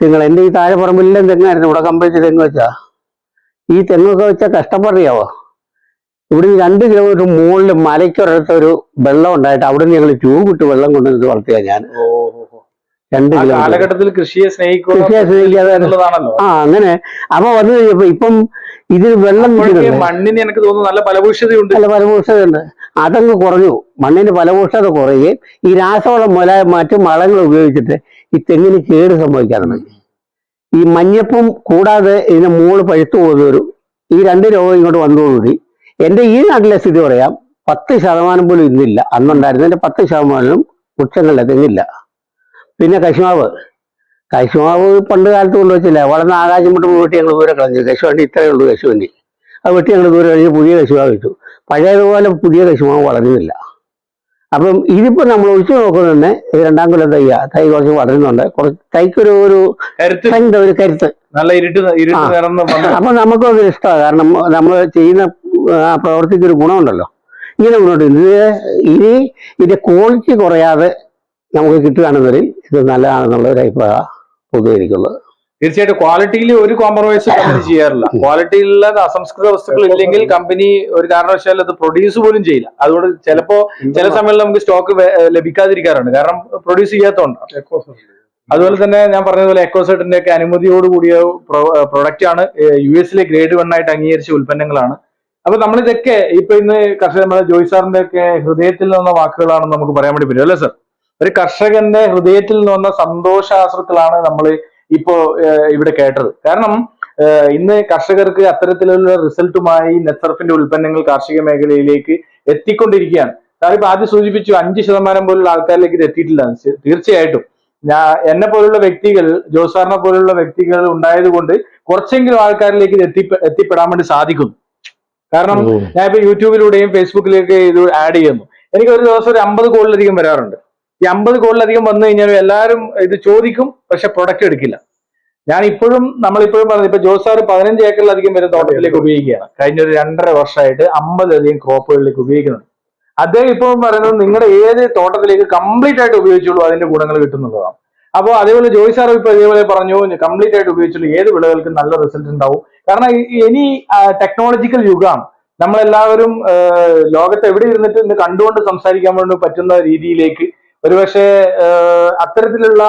തെങ്ങൾ എൻ്റെ ഈ താഴെ പറമ്പിലെല്ലാം തെങ്ങായിരുന്നു. ഇവിടെ കമ്പഴിച്ച് തെങ്ങ് വെച്ചാ ഈ തെങ്ങൊക്കെ വെച്ചാൽ കഷ്ടപ്പാടിയാവോ. ഇവിടുന്ന് 2 കിലോമീറ്റർ മുകളിൽ മലയ്ക്കൊരിടത്ത് ഒരു വെള്ളം ഉണ്ടായിട്ട് അവിടെ നിന്ന് ഞങ്ങൾ ട്യൂബ് ഇട്ട് വെള്ളം കൊണ്ടുവന്നിട്ട് വളർത്തിയാ ഞാൻ. 2 കാലഘട്ടത്തിൽ കൃഷിയെ സ്നേഹിക്കാതെ അങ്ങനെ. അപ്പൊ വന്നു കഴിഞ്ഞപ്പോ ഇപ്പം ഇതിൽ വെള്ളം മണ്ണിന് എനിക്ക് തോന്നുന്നു നല്ല ഫലഭൂഷ്ഠതയുണ്ട്. അതങ്ങ് കുറഞ്ഞു. മണ്ണിന് ഫലഭൂഷ്ഠത കുറയുകയും ഈ രാസവളം മുതലായ മറ്റു വളങ്ങൾ ഉപയോഗിച്ചിട്ട് ഈ തെങ്ങിന് കേട് സംഭവിക്കാൻ തുടങ്ങി. ഈ മഞ്ഞപ്പും കൂടാതെ ഇതിന്റെ മോള് പഴുത്തു പോകുന്നവരും ഈ രണ്ട് രോഗം ഇങ്ങോട്ട് വന്നതോടുകൂടി എൻ്റെ ഈ നാട്ടിലെ സ്ഥിതി പറയാം, 10% പോലും ഇന്നില്ല. അന്നുണ്ടായിരുന്നതിന്റെ 10% വൃക്ഷങ്ങളിലെ തെങ്ങില്ല. പിന്നെ കശുമാവ് പണ്ട് കാലത്ത് കൊണ്ടുവച്ചില്ല, വളർന്ന് ആകാശം വിട്ട് വെട്ടി ഞങ്ങൾ ദൂരെ കളഞ്ഞു. കശുവണ്ടി ഇത്രയേ ഉള്ളൂ. കശുവണ്ടി അത് വെട്ടി ഞങ്ങൾ ദൂരെ കഴിഞ്ഞ് പുതിയ കശുമാവ് വെച്ചു. പഴയതുപോലെ പുതിയ കശുമാവ് വളരുന്നില്ല. അപ്പം ഇതിപ്പോ നമ്മൾ ഒഴിച്ചു നോക്കുന്നുണ്ട്. ഇത് 2ാം കൊല്ലം തൈ കുറച്ച് വളരുന്നുണ്ട്. കുറച്ച് തൈക്കൊരു ഒരു കരുത്ത് നല്ല അപ്പൊ നമുക്കൊരു ഇഷ്ടമാണ്. കാരണം നമ്മൾ ചെയ്യുന്ന ആ പ്രവർത്തിക്കൊരു ഗുണമുണ്ടല്ലോ. ഇങ്ങനെ മുന്നോട്ട് ഇനി ഇതിന്റെ ക്വാളിറ്റി കുറയാതെ നമുക്ക് കിട്ടുകയാണെന്നതിൽ ഇത് നല്ലതാണെന്നുള്ള ഒരു അഭിപ്രായം പൊതുവെ എനിക്കുള്ളത്. തീർച്ചയായിട്ടും ക്വാളിറ്റിയിൽ ഒരു കോംപ്രമൈസ് കമ്പനി ചെയ്യാറില്ല. ക്വാളിറ്റിയിലുള്ള അസംസ്കൃത വസ്തുക്കൾ ഇല്ലെങ്കിൽ കമ്പനി ഒരു കാരണവശാലും അത് പ്രൊഡ്യൂസ് പോലും ചെയ്യില്ല. അതുകൊണ്ട് ചില സമയങ്ങളിൽ നമുക്ക് സ്റ്റോക്ക് ലഭിക്കാതിരിക്കാറുണ്ട്, കാരണം പ്രൊഡ്യൂസ് ചെയ്യാത്തതുകൊണ്ടാണ്. അതുപോലെ തന്നെ ഞാൻ പറഞ്ഞതുപോലെ എക്കോസെർട്ടിന്റെ ഒക്കെ അനുമതിയോടുകൂടിയ പ്രൊഡക്റ്റ് ആണ്. US ഗ്രേഡ് 1 ആയിട്ട് അംഗീകരിച്ച ഉൽപ്പന്നങ്ങളാണ്. അപ്പൊ നമ്മളിതൊക്കെ ഇപ്പൊ ഇന്ന് നമ്മുടെ ജോയ് സാറിന്റെ ഒക്കെ ഹൃദയത്തിൽ നിന്ന വാക്കുകളാണെന്ന് നമുക്ക് പറയാൻ വേണ്ടി പറ്റും, അല്ലേ സർ? ഒരു കർഷകന്റെ ഹൃദയത്തിൽ നിന്ന് വന്ന സന്തോഷാശ്രുക്കളാണ് നമ്മൾ ഇപ്പോ ഇവിടെ കേട്ടത്. കാരണം ഇന്ന് കർഷകർക്ക് അത്തരത്തിലുള്ള റിസൾട്ടുമായി നെറ്റ്സർഫിന്റെ ഉൽപ്പന്നങ്ങൾ കാർഷിക മേഖലയിലേക്ക് എത്തിക്കൊണ്ടിരിക്കുകയാണ്. സാർ ഇപ്പൊ ആദ്യം സൂചിപ്പിച്ചു 5% പോലുള്ള ആൾക്കാരിലേക്ക് ഇത് എത്തിയിട്ടില്ല. തീർച്ചയായിട്ടും എന്നെ പോലുള്ള വ്യക്തികൾ, ജോസാറിനെ പോലുള്ള വ്യക്തികൾ ഉണ്ടായത് കൊണ്ട് കുറച്ചെങ്കിലും ആൾക്കാരിലേക്ക് ഇത് എത്തിപ്പെടാൻ വേണ്ടി സാധിക്കുന്നു. കാരണം ഞാൻ ഇപ്പൊ യൂട്യൂബിലൂടെയും ഫേസ്ബുക്കിലേക്ക് ഇത് ആഡ് ചെയ്യുന്നു. എനിക്ക് ഒരു ദിവസം ഒരു 50 കോളിലധികം വരാറുണ്ട്. ഈ 50 കോളിലധികം വന്നു കഴിഞ്ഞാൽ എല്ലാവരും ഇത് ചോദിക്കും, പക്ഷെ പ്രൊഡക്റ്റ് എടുക്കില്ല. നമ്മളിപ്പോഴും പറഞ്ഞു, ഇപ്പൊ ജോസാർ 15 ഏക്കറിലധികം വരെ തോട്ടത്തിലേക്ക് ഉപയോഗിക്കുകയാണ്. കഴിഞ്ഞ ഒരു 2.5 വർഷമായിട്ട് 50 ക്രോപ്പുകളിലേക്ക് ഉപയോഗിക്കുന്നുണ്ട്. അദ്ദേഹം ഇപ്പോഴും പറയുന്നത് നിങ്ങളുടെ ഏത് തോട്ടത്തിലേക്ക് കംപ്ലീറ്റ് ആയിട്ട് ഉപയോഗിച്ചുള്ളൂ, അതിന്റെ ഗുണങ്ങൾ കിട്ടുന്നതാണ്. അപ്പോൾ അതേപോലെ ജോയ് സാർ ഇപ്പൊ ഇതേപോലെ പറഞ്ഞു, കംപ്ലീറ്റ് ആയിട്ട് ഉപയോഗിച്ചുള്ളൂ, ഏത് വിളകൾക്കും നല്ല റിസൾട്ട് ഉണ്ടാവും. കാരണം ഇനി ടെക്നോളജിക്കൽ യുഗമാണ്. നമ്മളെല്ലാവരും ലോകത്ത് എവിടെ ഇരുന്നിട്ട് ഇന്ന് കണ്ടുകൊണ്ട് സംസാരിക്കാൻ വേണ്ടി പറ്റുന്ന രീതിയിലേക്ക്, ഒരുപക്ഷെ അത്തരത്തിലുള്ള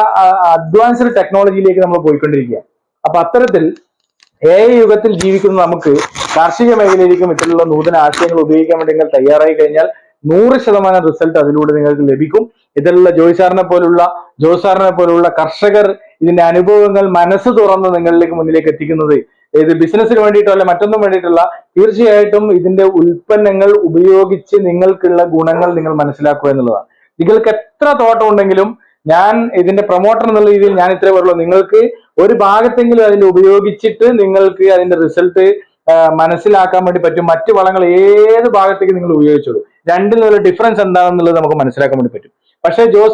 അഡ്വാൻസ്ഡ് ടെക്നോളജിയിലേക്ക് നമ്മൾ പോയിക്കൊണ്ടിരിക്കുകയാണ്. അപ്പൊ അത്തരത്തിൽ AI യുഗത്തിൽ ജീവിക്കുന്ന നമുക്ക് കാർഷിക മേഖലയിലേക്കും ഇത്തരത്തിലുള്ള നൂതന ആശയങ്ങൾ ഉപയോഗിക്കാൻ വേണ്ടി നിങ്ങൾ തയ്യാറായി കഴിഞ്ഞാൽ 100% റിസൾട്ട് അതിലൂടെ നിങ്ങൾക്ക് ലഭിക്കും. ഇതിലുള്ള ജോസാറിനെ പോലുള്ള കർഷകർ ഇതിന്റെ അനുഭവങ്ങൾ മനസ്സ് തുറന്ന് നിങ്ങളിലേക്ക് മുന്നിലേക്ക് എത്തിക്കുന്നത് ഇത് ബിസിനസ്സിന് വേണ്ടിയിട്ടോ അല്ലെ മറ്റൊന്നും വേണ്ടിയിട്ടുള്ള, തീർച്ചയായിട്ടും ഇതിന്റെ ഉൽപ്പന്നങ്ങൾ ഉപയോഗിച്ച് നിങ്ങൾക്കുള്ള ഗുണങ്ങൾ നിങ്ങൾ മനസ്സിലാക്കുക എന്നുള്ളതാണ്. നിങ്ങൾക്ക് എത്ര തോട്ടം ഉണ്ടെങ്കിലും, ഞാൻ ഇതിന്റെ പ്രൊമോട്ടർ എന്നുള്ള രീതിയിൽ ഞാൻ ഇത്രേ പറയുള്ളൂ, നിങ്ങൾക്ക് ഒരു ഭാഗത്തെങ്കിലും അതിൽ ഉപയോഗിച്ചിട്ട് നിങ്ങൾക്ക് അതിന്റെ റിസൾട്ട് മനസ്സിലാക്കാൻ വേണ്ടി പറ്റും. മറ്റു വളങ്ങൾ ഏത് ഭാഗത്തേക്ക് നിങ്ങൾ ഉപയോഗിച്ചോളൂ, രണ്ടിൽ നിന്നുള്ള ഡിഫറൻസ് എന്താണെന്നുള്ളത് നമുക്ക് മനസ്സിലാക്കാൻ വേണ്ടി പറ്റും. പക്ഷേ ജോയ്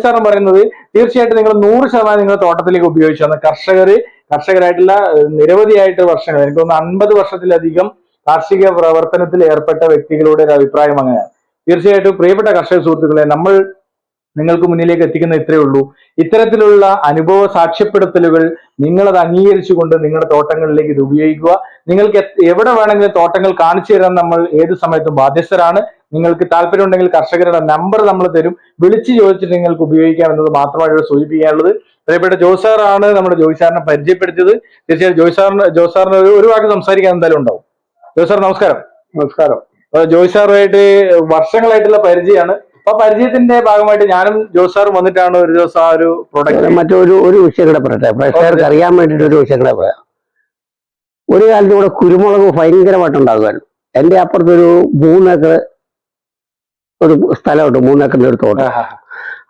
സാറും പറയുന്നത് തീർച്ചയായിട്ടും നിങ്ങൾ 100% നിങ്ങൾ തോട്ടത്തിലേക്ക് ഉപയോഗിച്ചാണ്. കർഷകരായിട്ടുള്ള നിരവധിയായിട്ട് വർഷങ്ങൾ, എനിക്ക് തോന്നുന്നു 50 വർഷത്തിലധികം കാർഷിക പ്രവർത്തനത്തിൽ ഏർപ്പെട്ട വ്യക്തികളുടെ ഒരു അഭിപ്രായം അങ്ങനെയാണ്. തീർച്ചയായിട്ടും പ്രിയപ്പെട്ട കർഷക സുഹൃത്തുക്കളെ, നമ്മൾ നിങ്ങൾക്ക് മുന്നിലേക്ക് എത്തിക്കുന്ന ഇത്രയേ ഉള്ളൂ. ഇത്തരത്തിലുള്ള അനുഭവ സാക്ഷ്യപ്പെടുത്തലുകൾ നിങ്ങളത് അംഗീകരിച്ചുകൊണ്ട് നിങ്ങളുടെ തോട്ടങ്ങളിലേക്ക് ഇത് ഉപയോഗിക്കുക. നിങ്ങൾക്ക് എവിടെ വേണമെങ്കിലും തോട്ടങ്ങൾ കാണിച്ചു തരാൻ നമ്മൾ ഏത് സമയത്തും ബാധ്യസ്ഥരാണ്. നിങ്ങൾക്ക് താല്പര്യമുണ്ടെങ്കിൽ കർഷകരുടെ നമ്പർ നമ്മൾ തരും, വിളിച്ചു ചോദിച്ചിട്ട് നിങ്ങൾക്ക് ഉപയോഗിക്കാം എന്നത് മാത്രമായിട്ട് സൂചിപ്പിക്കാനുള്ളത്. പ്രിയപ്പെട്ട ജോസാറാണ് നമ്മുടെ ജോയ് സാറിനെ പരിചയപ്പെടുത്തിയത്. തീർച്ചയായും ജോയ് സാറിന് ഒരു വാക്ക് സംസാരിക്കാൻ എന്തായാലും ഉണ്ടാവും. ജോയ് സാർ നമസ്കാരം. നമസ്കാരം. ജോയ് സാറുമായിട്ട് വർഷങ്ങളായിട്ടുള്ള പരിചയമാണ്. അപ്പൊ പരിചയത്തിന്റെ ഭാഗമായിട്ട് ഞാനും ജോസാറും വന്നിട്ടാണ് ഒരു ദിവസം ആ ഒരു പ്രൊഡക്റ്റ് മറ്റൊരു വിഷയം കൂടെ പറയട്ടെ, പ്രേക്ഷകർക്ക് അറിയാൻ വേണ്ടിയിട്ട് ഒരു വിഷയം കൂടെ പറയാം. ഒരു കാലത്ത് ഇവിടെ കുരുമുളക് ഭയങ്കരമായിട്ടുണ്ടാകുമായിരുന്നു. എൻ്റെ അപ്പുറത്തൊരു 3 ഏക്കർ ഒരു സ്ഥലമുണ്ട്, 3 ഏക്കറിന്റെ ഒരു തോട്ടം.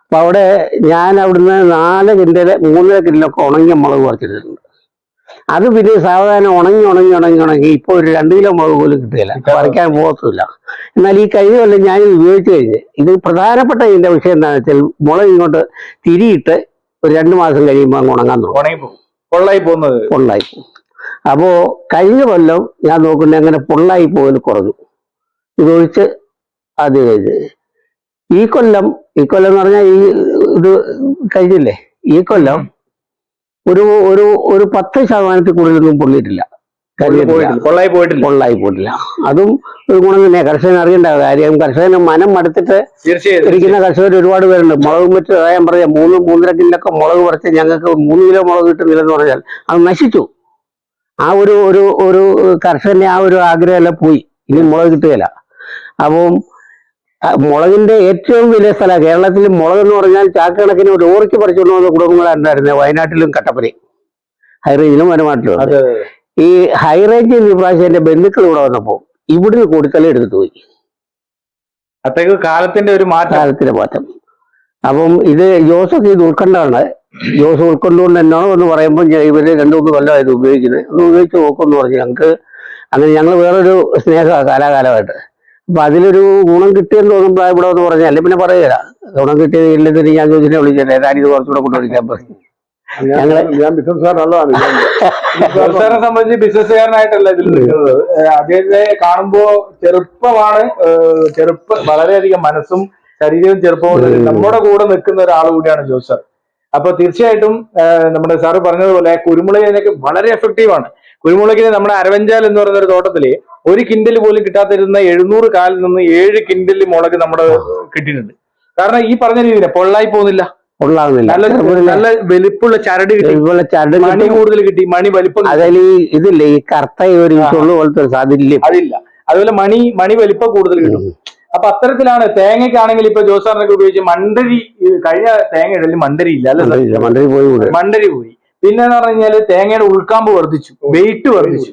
അപ്പൊ അവിടെ ഞാൻ അവിടുന്ന് 4 കിൻഡല് 3 കിൻഡലൊക്കെ ഉണങ്ങിയ മുളക് പറിച്ചിട്ടുണ്ട്. അത് പിന്നെ സാവധാനം ഉണങ്ങി ഇപ്പൊ ഒരു 2 കിലോ മുളക് പോലും കിട്ടുകയില്ല, പറിക്കാൻ പോകത്തില്ല. എന്നാൽ ഈ കഴിഞ്ഞ കൊല്ലം ഞാൻ ഉപയോഗിച്ച് കഴിഞ്ഞ് ഇത് പ്രധാനപ്പെട്ട ഇതിന്റെ വിഷയം എന്താണെന്ന് വെച്ചാൽ, മുളക് ഇങ്ങോട്ട് തിരിയിട്ട് ഒരു 2 മാസം കഴിയുമ്പോൾ അങ്ങ് ഉണങ്ങാൻ തുടങ്ങും, പൊള്ളായി പോകും. അപ്പോ കഴിഞ്ഞ കൊല്ലം ഞാൻ നോക്കുന്നത് അങ്ങനെ പൊള്ളായി പോകൽ കുറഞ്ഞു, ഇതൊഴിച്ച് അത് കഴിഞ്ഞ്. ഈ കൊല്ലം എന്ന് പറഞ്ഞാൽ ഇത് കഴിഞ്ഞില്ലേ, ഈ കൊല്ലം ഒരു 10% കൂടുതലൊന്നും പൊള്ളിയിട്ടില്ല, പൊള്ളായി പോയിട്ടില്ല. അതും ഒരു ഗുണം തന്നെ. കർഷകൻ അറിയേണ്ട കാര്യം, കർഷകന് മനം മടുത്തിട്ട് ഇരിക്കുന്ന കർഷകർ ഒരുപാട് പേരുണ്ട്. മുളക് വെച്ച് ഞാൻ പറയാം, 3-3.5 കിലോക്കെ മുളക് പറിച്ച് ഞങ്ങൾക്ക് 3 കിലോ മുളക് കിട്ടുന്നില്ലെന്ന് പറഞ്ഞാൽ അത് നശിച്ചു. ആ ഒരു കർഷകന്റെ ആ ഒരു ആഗ്രഹമെല്ലാം പോയി, ഇനി മുളക് കിട്ടുകയില്ല. അപ്പം മുളകിന്റെ ഏറ്റവും വലിയ സ്ഥലം കേരളത്തിൽ മുളക് എന്ന് പറഞ്ഞാൽ ചാക്കണക്കിന് ലോറിക്ക് പറിച്ചുകൊണ്ട് വന്ന കുടുംബങ്ങളുണ്ടായിരുന്നത് വയനാട്ടിലും കട്ടപ്പനയും. ഹൈ റേഞ്ചിലും വനമാട്ടിലും അതെ ഈ ഹൈ റേഞ്ചിൽ ഈ പ്രാവശ്യം എന്റെ ബന്ധുക്കൾ ഇവിടെ വന്നപ്പോ ഇവിടുന്ന് കൊടുക്കല എടുത്തു പോയി. അത്തേക്ക് കാലത്തിന്റെ ഒരു മാറ്റം. കാലത്തിന്റെ മാറ്റം. അപ്പം ഇത് ജോസൊക്കെ ഇത് ഉൾക്കൊണ്ടാണ്. ജോസ് ഉൾക്കൊണ്ടുകൊണ്ട് എന്നാണോ എന്ന് പറയുമ്പോൾ ഇവര് 2-3 കൊല്ലമായത് ഉപയോഗിക്കുന്നത്. ഒന്ന് ഉപയോഗിച്ച് നോക്കുമെന്ന് പറഞ്ഞു. ഞങ്ങൾക്ക് അങ്ങനെ ഞങ്ങൾ വേറൊരു സ്നേഹമാണ് കാലാകാലമായിട്ട്. അപ്പൊ അതിലൊരു ഗുണം കിട്ടിയെന്ന് തോന്നുമ്പോൾ ഇവിടെ എന്ന് പറഞ്ഞാൽ അല്ലെ പിന്നെ പറയുക ഗുണം കിട്ടിയത് ഇല്ലെന്ന് ഞാൻ ചോദിച്ചിട്ട് വിളിച്ചത് ഇത് കുറച്ചുകൂടെ കൊണ്ടുപിടിക്കാൻ പറഞ്ഞു. ഞാൻ ബിസിനസ്സുകാരനല്ലതാണ്. ജോസാറിനെ സംബന്ധിച്ച് ബിസിനസ്സുകാരനായിട്ടല്ല ഇതിൽ നിൽക്കുന്നത്. അദ്ദേഹത്തെ കാണുമ്പോ ചെറുപ്പമാണ്, വളരെയധികം മനസ്സും ശരീരവും ചെറുപ്പവും നമ്മുടെ കൂടെ നിൽക്കുന്ന ഒരാൾ കൂടിയാണ് ജോസാർ. അപ്പൊ തീർച്ചയായിട്ടും നമ്മുടെ സാറ് പറഞ്ഞതുപോലെ കുരുമുളകിനൊക്കെ വളരെ എഫക്റ്റീവാണ്. കുരുമുളകിന് നമ്മുടെ അരവഞ്ചാൽ എന്ന് പറയുന്ന ഒരു തോട്ടത്തില് 1 കിൻഡൽ പോലും കിട്ടാതിരുന്ന 700 കാലിൽ നിന്ന് 7 കിൻഡൽ മുളക് നമ്മുടെ കിട്ടിയിട്ടുണ്ട്. കാരണം ഈ പറഞ്ഞ രീതിയിൽ പൊള്ളായി പോകുന്നില്ല, നല്ല വലിപ്പുള്ള ചരട് കിട്ടി, മണി കൂടുതൽ കിട്ടി, മണി വലിപ്പം. അതിൽ ഇതില്ലേ ഈ കറുത്ത ഒരു പോലത്തെ അതില്ല. അതുപോലെ മണി വലിപ്പം കൂടുതൽ കിട്ടും. അപ്പൊ അത്തരത്തിലാണ്. തേങ്ങയ്ക്കാണെങ്കിൽ ഇപ്പൊ ജോസാറിനൊക്കെ ഉപയോഗിച്ച് മണ്ടരി, കഴിഞ്ഞ തേങ്ങ ഇടലിൽ മണ്ടരി ഇല്ല അല്ലെ, മണ്ടരി പോയി. പിന്നെ എന്ന് പറഞ്ഞു കഴിഞ്ഞാല് തേങ്ങയുടെ ഉൾക്കാമ്പ് വർദ്ധിച്ചു, വെയിറ്റ് വർദ്ധിച്ചു.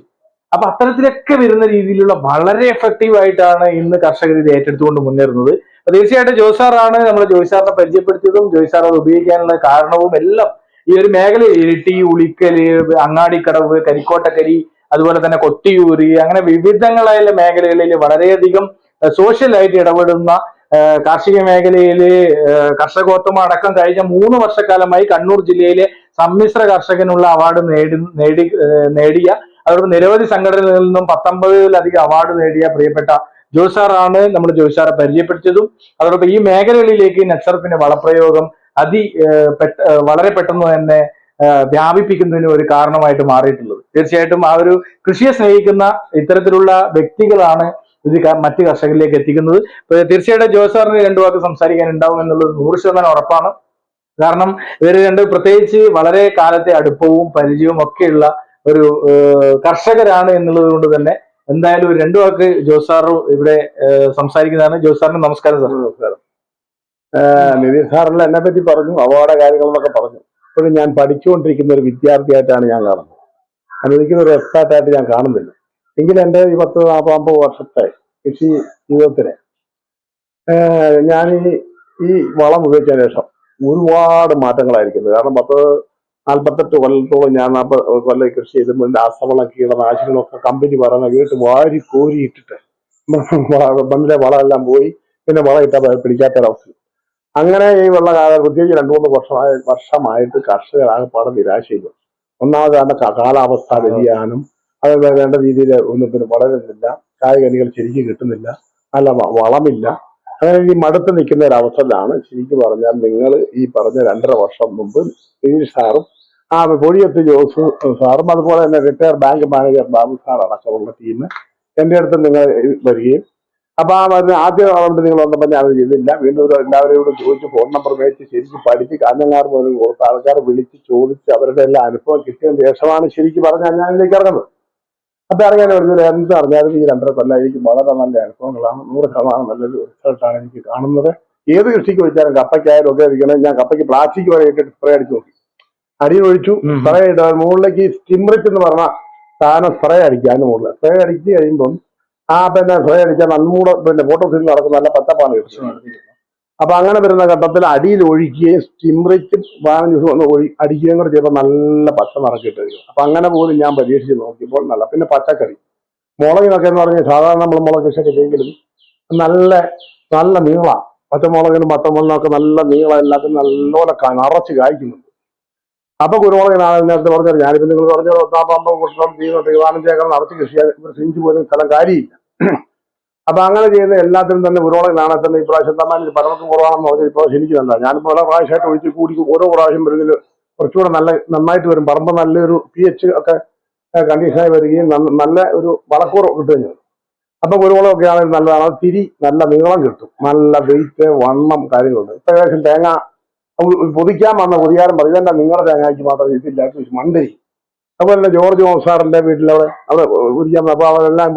അപ്പൊ അത്തരത്തിലൊക്കെ വരുന്ന രീതിയിലുള്ള വളരെ എഫക്റ്റീവ് ആയിട്ടാണ് ഇന്ന് കർഷകർ ഇത് ഏറ്റെടുത്തുകൊണ്ട് മുന്നേറുന്നത്. അപ്പൊ തീർച്ചയായിട്ടും ജോസാറാണ് നമ്മൾ ജോസാറിനെ പരിചയപ്പെടുത്തിയതും ജോസാർ അത് ഉപയോഗിക്കാനുള്ള കാരണവും എല്ലാം ഈ ഒരു മേഖലയിൽ ഇരിട്ടി, ഉളിക്കല്, അങ്ങാടിക്കടവ്, കരിക്കോട്ടക്കരി, അതുപോലെ തന്നെ കൊട്ടിയൂര്, അങ്ങനെ വിവിധങ്ങളായ മേഖലകളിൽ വളരെയധികം സോഷ്യലായിട്ട് ഇടപെടുന്ന കാർഷിക മേഖലയില് കർഷകോത്തമ അടക്കം കഴിഞ്ഞ 3 വർഷക്കാലമായി കണ്ണൂർ ജില്ലയിലെ സമ്മിശ്ര കർഷകനുള്ള അവാർഡ് നേടിയ അതോടൊപ്പം നിരവധി സംഘടനകളിൽ നിന്നും 19-ലധികം അവാർഡ് നേടിയ പ്രിയപ്പെട്ട ജോസാറാണ് നമ്മൾ ജോസാറെ പരിചയപ്പെടുത്തിയതും. അതോടൊപ്പം ഈ മേഖലകളിലേക്ക് നെറ്റ്സർഫിന്റെ വളപ്രയോഗം വളരെ പെട്ടെന്ന് തന്നെ വ്യാപിപ്പിക്കുന്നതിന് ഒരു കാരണമായിട്ട് മാറിയിട്ടുള്ളത്. തീർച്ചയായിട്ടും ആ ഒരു കൃഷിയെ സ്നേഹിക്കുന്ന ഇത്തരത്തിലുള്ള വ്യക്തികളാണ് ഇത് മറ്റ് കർഷകരിലേക്ക് എത്തിക്കുന്നത്. തീർച്ചയായിട്ടും ജോസാറിന് 2 വാക്ക് സംസാരിക്കാൻ ഉണ്ടാവും എന്നുള്ളത് 100% ഉറപ്പാണ്. കാരണം ഇവർ പ്രത്യേകിച്ച് വളരെ കാലത്തെ അടുപ്പവും പരിചയവും ഒക്കെയുള്ള ഒരു കർഷകരാണ് എന്നുള്ളത് കൊണ്ട് തന്നെ എന്തായാലും 2 വാക്ക് ജോസാർ ഇവിടെ സംസാരിക്കുന്നതാണ്. ജോസാറിന് നമസ്കാരം സാർ. നമസ്കാരം. നിതിൻ സാറിൽ എന്നെ പറ്റി പറഞ്ഞു, അവാർഡ് കാര്യങ്ങളെന്നൊക്കെ പറഞ്ഞു. ഇപ്പോഴും ഞാൻ പഠിച്ചുകൊണ്ടിരിക്കുന്ന ഒരു വിദ്യാർത്ഥിയായിട്ടാണ് ഞാൻ കാണുന്നത്. അനുവദിക്കുന്ന ഒരു എക്സ്പേർട്ടായിട്ട് ഞാൻ കാണുന്നില്ല. എങ്കിലും എൻ്റെ ഈ 40-50 വർഷത്തെ കൃഷി ജീവിതത്തിന് ഞാൻ ഈ വളം ഉപയോഗിച്ചതിന് ശേഷം ഒരുപാട് മാറ്റങ്ങളായിരിക്കുന്നത്. കാരണം 48 കൊല്ലത്തോളം ഞാൻ 40 കൊല്ലം കൃഷി ചെയ്തുമ്പോൾ രാസവളം, കീടനാശിനികളും ഒക്കെ കമ്പനി പറയുന്ന വീട്ട് വാരി കോരി ഇട്ടിട്ട് മണ്ണിലെ വളമെല്ലാം പോയി, പിന്നെ വളം ഇട്ടാൽ പിടിക്കാത്തൊരവസ്ഥ. അങ്ങനെ ഈ വെള്ളകാലം പ്രത്യേകിച്ച് 2-3 വർഷമായിട്ട് കർഷകരാകപ്പാടെ നിരാശയില്ല. ഒന്നാമത് കാരണം കാലാവസ്ഥ വ്യതിയാനം, അത് വേണ്ട രീതിയിൽ ഒന്നും പിന്നെ വളരുന്നില്ല, കായ്കനികൾ ശരിക്കും കിട്ടുന്നില്ല, നല്ല വളമില്ല. അങ്ങനെ ഈ മടുത്ത് നിൽക്കുന്ന ഒരു അവസരമാണ് ശരിക്കും പറഞ്ഞാൽ നിങ്ങൾ ഈ പറഞ്ഞ 2.5 വർഷം മുമ്പ് നിതീഷ് സാറും പൊടിയത്ത് ജോസ് സാറും അതുപോലെ തന്നെ retire bank manager Babu sir അടക്കമുള്ള ടീം എൻ്റെ അടുത്ത് നിങ്ങൾ വരികയും അപ്പൊ ആദ്യം അതുകൊണ്ട് നിങ്ങൾ വന്നപ്പോൾ ഞാൻ അത് ചെയ്തില്ല. വീണ്ടും എല്ലാവരെയും കൂടെ ചോദിച്ച് ഫോൺ നമ്പർ മേടിച്ച് ശരിക്കും പഠിച്ച് കാഞ്ഞങ്ങാട് പോലും കൊടുത്ത ആൾക്കാരെ വിളിച്ച് ചോദിച്ച് അവരുടെ എല്ലാ അനുഭവം കിട്ടിയതിന് ശേഷമാണ് ശരിക്കും പറഞ്ഞാൽ ഞാൻ ഇതിലേക്ക് ഇറങ്ങുന്നത്. അപ്പൊ ഇറങ്ങാൻ പറഞ്ഞത് എന്ത് അറിഞ്ഞാലും ഈ 2.5 കൊല്ലം എനിക്ക് വളരെ നല്ല അനുഭവങ്ങളാണ്. 100% നല്ലൊരു റിസൾട്ടാണ് എനിക്ക് കാണുന്നത്. ഏത് കൃഷിക്ക് വെച്ചാലും കപ്പയ്ക്കായാലും ഒക്കെ ഇരിക്കണം. ഞാൻ കപ്പയ്ക്ക് പ്ലാസ്റ്റിക് വരെ ഇട്ടിട്ട് സ്പ്രേ അടിച്ചു നോക്കി, അടിയിൽ ഒഴിച്ചു, സ്പ്രേ ഇട്ട മുകളിലേക്ക് സ്റ്റിംറിച്ച് എന്ന് പറഞ്ഞ സാധനം സ്പ്രേ അടിക്കുക. അതിന് മുകളിൽ സ്പ്രേ അടിച്ച് കഴിയുമ്പം പിന്നെ സ്പ്രേ അടിച്ചാൽ നന്നൂടെ പിന്നെ ഫോട്ടോസിൽ നടക്കുന്ന നല്ല പച്ചപ്പാണ് കിട്ടുന്നത്. അപ്പൊ അങ്ങനെ വരുന്ന ഘട്ടത്തിൽ അടിയിൽ ഒഴിക്കുകയും സ്റ്റിംറിച്ചും 15 ദിവസം ഒന്ന് അടിക്കുകയും കൂടെ ചെയ്യുമ്പോൾ നല്ല പച്ച നിറക്കിയിട്ടായിരിക്കും. അപ്പൊ അങ്ങനെ പോലും ഞാൻ പരീക്ഷിച്ച് നോക്കിയപ്പോൾ നല്ല. പിന്നെ പച്ചക്കറി മുളകിനൊക്കെ എന്ന് പറഞ്ഞാൽ സാധാരണ നമ്മൾ മുളക് കൃഷിയൊക്കെ ചെയ്യെങ്കിലും നല്ല നീള പച്ചമുളകിനും പച്ചമുളകിനൊക്കെ നല്ല നീളം, എല്ലാത്തിനും നല്ലപോലെ നിറച്ച് കായ്ക്കുന്നുണ്ട്. അപ്പൊ കുരുമുളകിനാണ് നേരത്തെ പറഞ്ഞത്. ഞാനിപ്പോ നിങ്ങൾ പറഞ്ഞ 50 വർഷം ചെയ്യുന്നുണ്ട്, 15 ഏക്കർ നിറച്ച് കൃഷി സിഞ്ച് പോലും സ്ഥലം കാര്യമില്ല. അപ്പൊ അങ്ങനെ ചെയ്യുന്ന എല്ലാത്തിനും തന്നെ കുരുമുളകിനാണെ തന്നെ ഇപ്രാവശ്യം തന്നെ പലർക്കും കുറവാണെന്ന് പറഞ്ഞാൽ ഇപ്രാവശ്യം എനിക്ക് തന്നെ ഞാനിപ്പോൾ പല പ്രാവശ്യമായിട്ട് ഒഴിച്ച് കൂടി ഓരോ പ്രാവശ്യം വരുന്നതിൽ കുറച്ചുകൂടെ നന്നായിട്ട് വരും. പറമ്പ് നല്ലൊരു pH ഒക്കെ കണ്ടീഷനായി വരികയും നല്ല ഒരു വളക്കൂറ് കിട്ടുകയും ചെയ്യും. അപ്പൊ കുരുമുളകൊക്കെ ആണെങ്കിൽ നല്ലതാണ്. തിരി നല്ല നീളം കിട്ടും, നല്ല വെയിറ്റ്, വണ്ണം കാര്യങ്ങളുണ്ട്. ഇപ്പൊ ഏകദേശം തേങ്ങ പൊതിക്കാൻ വന്ന പൊതിയാരം പറയും ഇതെന്താ നിങ്ങളുടെ തേങ്ങയ്ക്ക് മാത്രം ഇതില്ല മണ്ടരി. അതുപോലെ തന്നെ ജോർജ് സാറിന്റെ വീട്ടിലവിടെ പൊതിക്കാൻ, അപ്പൊ അവരെല്ലാം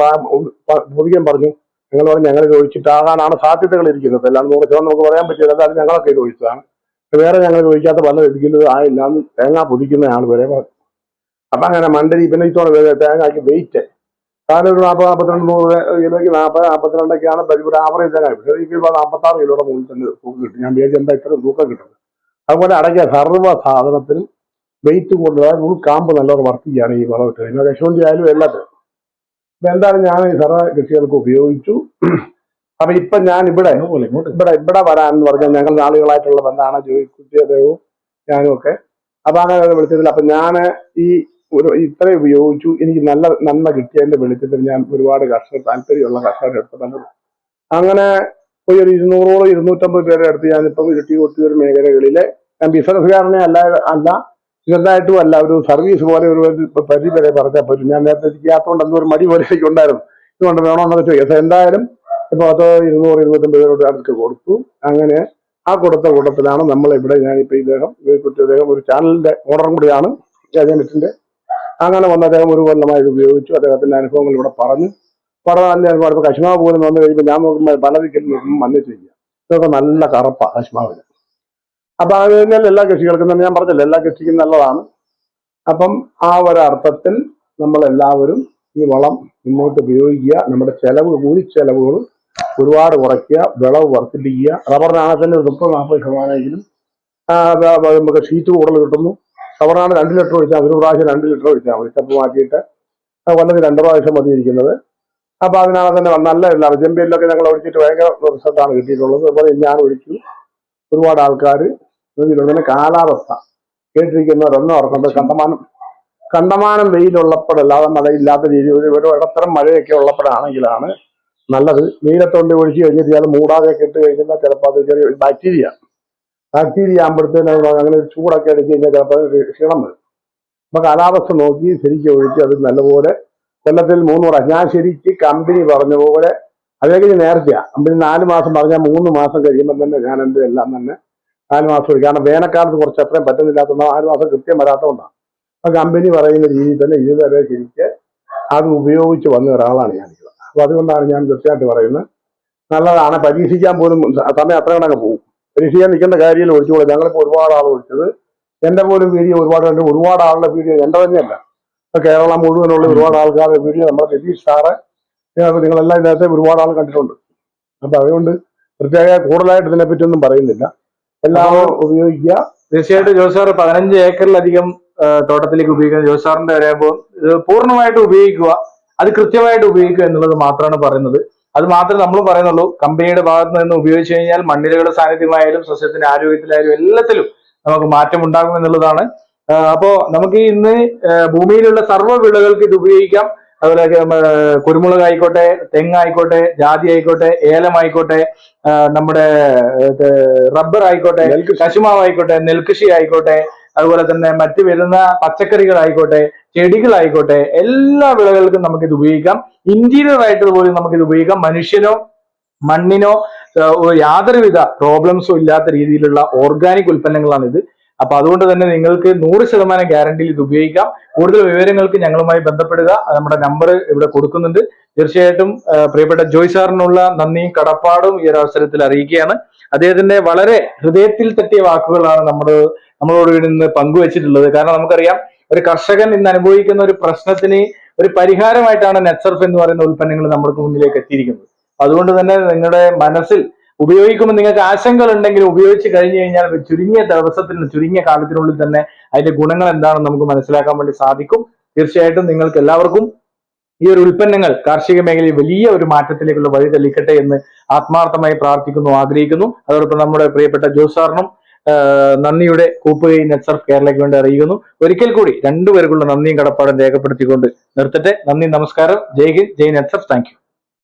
പൊതിക്കാൻ പറഞ്ഞു. നിങ്ങൾ പറഞ്ഞു ഞങ്ങൾ ഇത് ഒഴിച്ചിട്ടാകാനാണ് സാധ്യതകൾ ഇരിക്കുന്നത്. എല്ലാം 100% നമുക്ക് പറയാൻ പറ്റില്ല. അതായത് ഞങ്ങളൊക്കെ ഇത് ഒഴിച്ചതാണ്, വേറെ ഞങ്ങൾ ഒഴിക്കാത്ത പല ഇരിക്കുന്നത് ആയില്ല എന്ന് തേങ്ങ പൊതിക്കുന്ന ആൾ വരെ പറഞ്ഞു. അപ്പൊ അങ്ങനെ മണ്ടരി പിന്നെ ഇത്തോടെ തേങ്ങയ്ക്ക് വെയിറ്റ് കാരണം ഒരു 40-42 കിലോയ്ക്ക് 40-42ഒക്കെയാണ് ഒരു ആവറേജ് തേങ്ങ. പക്ഷേ എനിക്ക് 46 കിലോയുടെ മുകളിൽ തന്നെ തൂക്കം കിട്ടും. ഞാൻ വിചാരിച്ച എന്താ ഇത്രയും തൂക്കം കിട്ടുന്നത്. അതുപോലെ അടയ്ക്ക സർവ്വ സാധനത്തിനും വെയിറ്റ് കൂടുതൽ ഉൾക്കാമ്പ് നല്ലോണം വർത്തിക്കുകയാണ് ഈ വളമിട്ട്. പിന്നെ കശുവണ്ടി ആയാലും എല്ലാത്തിനും. അപ്പൊ എന്തായാലും ഞാൻ ഈ സർവ്വ കൃഷികൾക്ക് ഉപയോഗിച്ചു. അപ്പൊ ഇപ്പൊ ഞാൻ ഇവിടെ വരാനെന്ന് പറഞ്ഞാൽ ഞങ്ങൾ നാളുകളായിട്ടുള്ള ബന്ധമാണ് കുട്ടിയദ്ദേഹവും ഞാനും ഒക്കെ. അപ്പൊ അങ്ങനെ വിളിച്ചതിൽ അപ്പൊ ഞാൻ ഈ ഇത്രയും ഉപയോഗിച്ചു. എനിക്ക് നല്ല നന്മ കിട്ടിയതിന്റെ വെളിച്ചത്തിൽ ഞാൻ ഒരുപാട് താല്പര്യമുള്ള കർഷകരുടെ അടുത്ത് പലരും അങ്ങനെ ഒരു 200-250 പേരുടെ അടുത്ത് ഞാനിപ്പം ഇരട്ടി കൊട്ടിയൂർ മേഖലകളിലെ ഞാൻ ബിസിനസ്സുകാരനെ അല്ല ചെറുതായിട്ടും അല്ല, ഒരു സർവീസ് പോലെ ഒരു പരിധി വരെ പറഞ്ഞാൽ പറ്റും. ഞാൻ നേരത്തെ ഇരിക്കാത്തതുകൊണ്ട് എന്തോ ഒരു മടി പോലെ എനിക്ക് ഉണ്ടായിരുന്നു. ഇതുകൊണ്ട് വേണമെന്നൊക്കെ ചോദിക്കാം. എന്തായാലും ഇപ്പൊ 200-250 പേരോട് അടുത്ത് കൊടുത്തു. അങ്ങനെ ആ കൊടുത്ത കൂട്ടത്തിലാണ് നമ്മളിവിടെ ഞാനിപ്പോ ഇദ്ദേഹം ഒരു ചാനലിന്റെ ഓണറും കൂടിയാണ് ഏജന്റിന്റെ. അങ്ങനെ വന്ന അദ്ദേഹം ഒരു കൊല്ലമായി ഇത് ഉപയോഗിച്ചു. അദ്ദേഹത്തിന്റെ അനുഭവങ്ങൾ ഇവിടെ പറഞ്ഞു. നല്ല അനുഭവം. കശുമാവ് പോലും വന്നു കഴിയുമ്പോൾ ഞാൻ നോക്കുമ്പോൾ പല ദിക്കിലും നോക്കുമ്പോൾ മണ്ണിട്ടില്ല. ഇതൊക്കെ നല്ല കറുപ്പ കശുമാവിന്. അപ്പൊ അത് കഴിഞ്ഞാൽ എല്ലാ കൃഷികൾക്കും തന്നെ ഞാൻ പറഞ്ഞില്ല, എല്ലാ കൃഷിക്കും നല്ലതാണ്. അപ്പം ആ ഒരർത്ഥത്തിൽ നമ്മളെല്ലാവരും ഈ വളം മുന്നോട്ട് ഉപയോഗിക്കുക. നമ്മുടെ കൂലിച്ചെലവുകൾ ഒരുപാട് കുറയ്ക്കുക, വിളവ് വർദ്ധിപ്പിക്കുക. റബ്ബറിനാണെങ്കിൽ 30-40% നമുക്ക് ഷീറ്റ് കൂടുതൽ കിട്ടുന്നു. റബ്ബറിനാണ് 2 ലിറ്റർ ഒഴിച്ചാൽ ഒരു പ്രാവശ്യം 2 ലിറ്റർ ഒഴിച്ചാൽ മതി. സ്റ്റെപ്പ് മാറ്റിയിട്ട് കൊല്ലത്തിൽ 2 പ്രാവശ്യം മതിയിരിക്കുന്നത്. അപ്പൊ അതിനാണ് തന്നെ നല്ല ചെമ്പിയിലൊക്കെ ഞങ്ങൾ ഒഴിച്ചിട്ട് ഭയങ്കര റിസൾട്ടാണ് കിട്ടിയിട്ടുള്ളത്. അതുപോലെ ഞാൻ ഒഴിച്ചു. ഒരുപാട് ആൾക്കാർ ഇതിലൊന്നിന് കാലാവസ്ഥ കേട്ടിരിക്കുന്നവരൊന്നും ഓർക്കുന്നത് കണ്ടമാനം വെയിലുള്ളപ്പോഴല്ലാതെ മഴയില്ലാത്ത രീതിയിൽ ഒരു ഇടത്തരം മഴയൊക്കെ ഉള്ളപ്പോഴാണെങ്കിലാണ് നല്ലത്. വെയിലത്തോണ്ട് ഒഴിച്ച് കഴിഞ്ഞിട്ട് അത് മൂടാതെ ഇട്ട് കഴിഞ്ഞാൽ ചിലപ്പോൾ അത് ചെറിയ ബാക്ടീരിയ ആകുമ്പോഴത്തേന് അങ്ങനെ ചൂടൊക്കെ അടിച്ച് കഴിഞ്ഞാൽ ചിലപ്പോൾ ക്ഷീണം വരും. അപ്പൊ കാലാവസ്ഥ നോക്കി ശരിക്കും ഒഴിച്ച് അത് നല്ലപോലെ കൊല്ലത്തിൽ 3 പ്രാവശ്യം. ഞാൻ ശരിക്ക് കമ്പനി പറഞ്ഞ പോലെ അതൊക്കെ നേരത്തെയാണ്. കമ്പനി 4 മാസം പറഞ്ഞാൽ 3 മാസം കഴിയുമ്പോൾ തന്നെ ഞാൻ എൻ്റെ എല്ലാം തന്നെ 4 മാസം ഒഴിക്കും. കാരണം വേനൽക്കാലത്ത് കുറച്ച് അത്രയും പറ്റുന്നില്ലാത്തതുകൊണ്ട് 4 മാസം കൃത്യം വരാത്തതുകൊണ്ടാണ്. അപ്പൊ കമ്പനി പറയുന്ന രീതിയിൽ തന്നെ ഇതുവരെ ശരിക്ക് അത് ഉപയോഗിച്ച് വന്ന ഒരാളാണ് ഞാനിത്. അപ്പൊ അതുകൊണ്ടാണ് ഞാൻ തീർച്ചയായിട്ടും പറയുന്നത് നല്ലതാണ്. പരീക്ഷിക്കാൻ പോലും സമയം അത്ര കണക്ക് പോകും. പരീക്ഷിക്കാൻ നിൽക്കേണ്ട കാര്യത്തിൽ ഒഴിച്ചുകൂടെ. ഞങ്ങളിപ്പോൾ ഒരുപാട് ആൾ ഒഴിച്ചത് എന്റെ പോലും വീഡിയോ ഒരുപാട് ആളുടെ വീഡിയോ എന്റെ തന്നെയല്ല, കേരളം മുഴുവനുള്ള ഒരുപാട് ആൾക്കാരുടെ വീഡിയോ നമ്മുടെ രതീഷ് സാറ് നിങ്ങളെല്ലാം ഇതിനകത്ത് ഒരുപാട് ആൾ കണ്ടിട്ടുണ്ട്. അപ്പൊ അതുകൊണ്ട് പ്രത്യേക കൂടുതലായിട്ട് ഇതിനെപ്പറ്റി ഒന്നും പറയുന്നില്ല. എല്ലാവരും ഉപയോഗിക്കുക. തീർച്ചയായിട്ടും ജോസ് സാർ 15 ഏക്കറിലധികം തോട്ടത്തിലേക്ക് ഉപയോഗിക്കുന്ന ജോസ് സാറിന്റെ പറയുമ്പോൾ പൂർണ്ണമായിട്ട് ഉപയോഗിക്കുക, അത് കൃത്യമായിട്ട് ഉപയോഗിക്കുക എന്നുള്ളത് മാത്രമാണ് പറയുന്നത്. അത് മാത്രമേ നമ്മൾ പറയുന്നുള്ളൂ. കമ്പനിയുടെ ഭാഗത്ത് നിന്ന് ഉപയോഗിച്ചു കഴിഞ്ഞാൽ മണ്ണിരകളുടെ സാന്നിധ്യമായാലും സസ്യത്തിന്റെ ആരോഗ്യത്തിലായാലും എല്ലാത്തിലും നമുക്ക് മാറ്റം ഉണ്ടാകും എന്നുള്ളതാണ്. അപ്പോ നമുക്ക് ഇന്ന് ഭൂമിയിലുള്ള സർവ്വ വിളകൾക്ക് ഇത് ഉപയോഗിക്കാം. അതുപോലെ കുരുമുളക് ആയിക്കോട്ടെ, തെങ്ങായിക്കോട്ടെ, ജാതി ആയിക്കോട്ടെ, ഏലമായിക്കോട്ടെ, നമ്മുടെ റബ്ബർ ആയിക്കോട്ടെ, കശുമാവ് ആയിക്കോട്ടെ, നെൽകൃഷി ആയിക്കോട്ടെ, അതുപോലെ തന്നെ മറ്റ് വരുന്ന പച്ചക്കറികളായിക്കോട്ടെ, ചെടികളായിക്കോട്ടെ, എല്ലാ വിളകൾക്കും നമുക്കിത് ഉപയോഗിക്കാം. ഇന്റീരിയർ ആയിട്ട് പോലും നമുക്കിത് ഉപയോഗിക്കാം. മനുഷ്യനോ മണ്ണിനോ യാതൊരുവിധ പ്രോബ്ലംസും ഇല്ലാത്ത രീതിയിലുള്ള ഓർഗാനിക് ഉൽപ്പന്നങ്ങളാണ് ഇത്. അപ്പൊ അതുകൊണ്ട് തന്നെ നിങ്ങൾക്ക് 100% ഗ്യാരണ്ടിയിൽ ഇത് ഉപയോഗിക്കാം. കൂടുതൽ വിവരങ്ങൾക്ക് ഞങ്ങളുമായി ബന്ധപ്പെടുക. നമ്മുടെ നമ്പർ ഇവിടെ കൊടുക്കുന്നുണ്ട്. തീർച്ചയായിട്ടും പ്രിയപ്പെട്ട ജോയ് സാറിനുള്ള നന്ദിയും കടപ്പാടും ഈ ഒരു അവസരത്തിൽ അറിയിക്കുകയാണ്. അദ്ദേഹത്തിന്റെ വളരെ ഹൃദയത്തിൽ തട്ടിയ വാക്കുകളാണ് നമ്മളോട് ഇന്ന് പങ്കുവച്ചിട്ടുള്ളത്. കാരണം നമുക്കറിയാം, ഒരു കർഷകൻ ഇന്ന് അനുഭവിക്കുന്ന ഒരു പ്രശ്നത്തിന് ഒരു പരിഹാരമായിട്ടാണ് നെറ്റ്സർഫ് എന്ന് പറയുന്ന ഉൽപ്പന്നങ്ങൾ നമ്മൾക്ക് മുന്നിലേക്ക് എത്തിയിരിക്കുന്നത്. അതുകൊണ്ട് തന്നെ നിങ്ങളുടെ മനസ്സിൽ ഉപയോഗിക്കുമ്പോൾ നിങ്ങൾക്ക് ആശങ്കകൾ ഉണ്ടെങ്കിൽ ഉപയോഗിച്ച് കഴിഞ്ഞു കഴിഞ്ഞാൽ ചുരുങ്ങിയ ദിവസത്തിന് ചുരുങ്ങിയ കാലത്തിനുള്ളിൽ തന്നെ അതിന്റെ ഗുണങ്ങൾ എന്താണെന്ന് നമുക്ക് മനസ്സിലാക്കാൻ വേണ്ടി സാധിക്കും. തീർച്ചയായിട്ടും നിങ്ങൾക്ക് എല്ലാവർക്കും ഈ ഒരു ഉൽപ്പന്നങ്ങൾ കാർഷിക മേഖലയിൽ വലിയ ഒരു മാറ്റത്തിലേക്കുള്ള വഴി തെളിക്കട്ടെ എന്ന് ആത്മാർത്ഥമായി പ്രാർത്ഥിക്കുന്നു, ആഗ്രഹിക്കുന്നു. അതോടൊപ്പം നമ്മുടെ പ്രിയപ്പെട്ട ജോസ് സാറിനും നന്ദിയുടെ കൂപ്പുകൈ നെറ്റ്സർഫ് കേരളയ്ക്ക് വേണ്ടി അറിയിക്കുന്നു. ഒരിക്കൽ കൂടി രണ്ടുപേർക്കുള്ള നന്ദിയും കടപ്പാടും രേഖപ്പെടുത്തിക്കൊണ്ട് നിർത്തട്ടെ. നന്ദി, നമസ്കാരം. ജയ് ഹിന്ദ്, ജയ് നെറ്റ്സർഫ്. Thank you.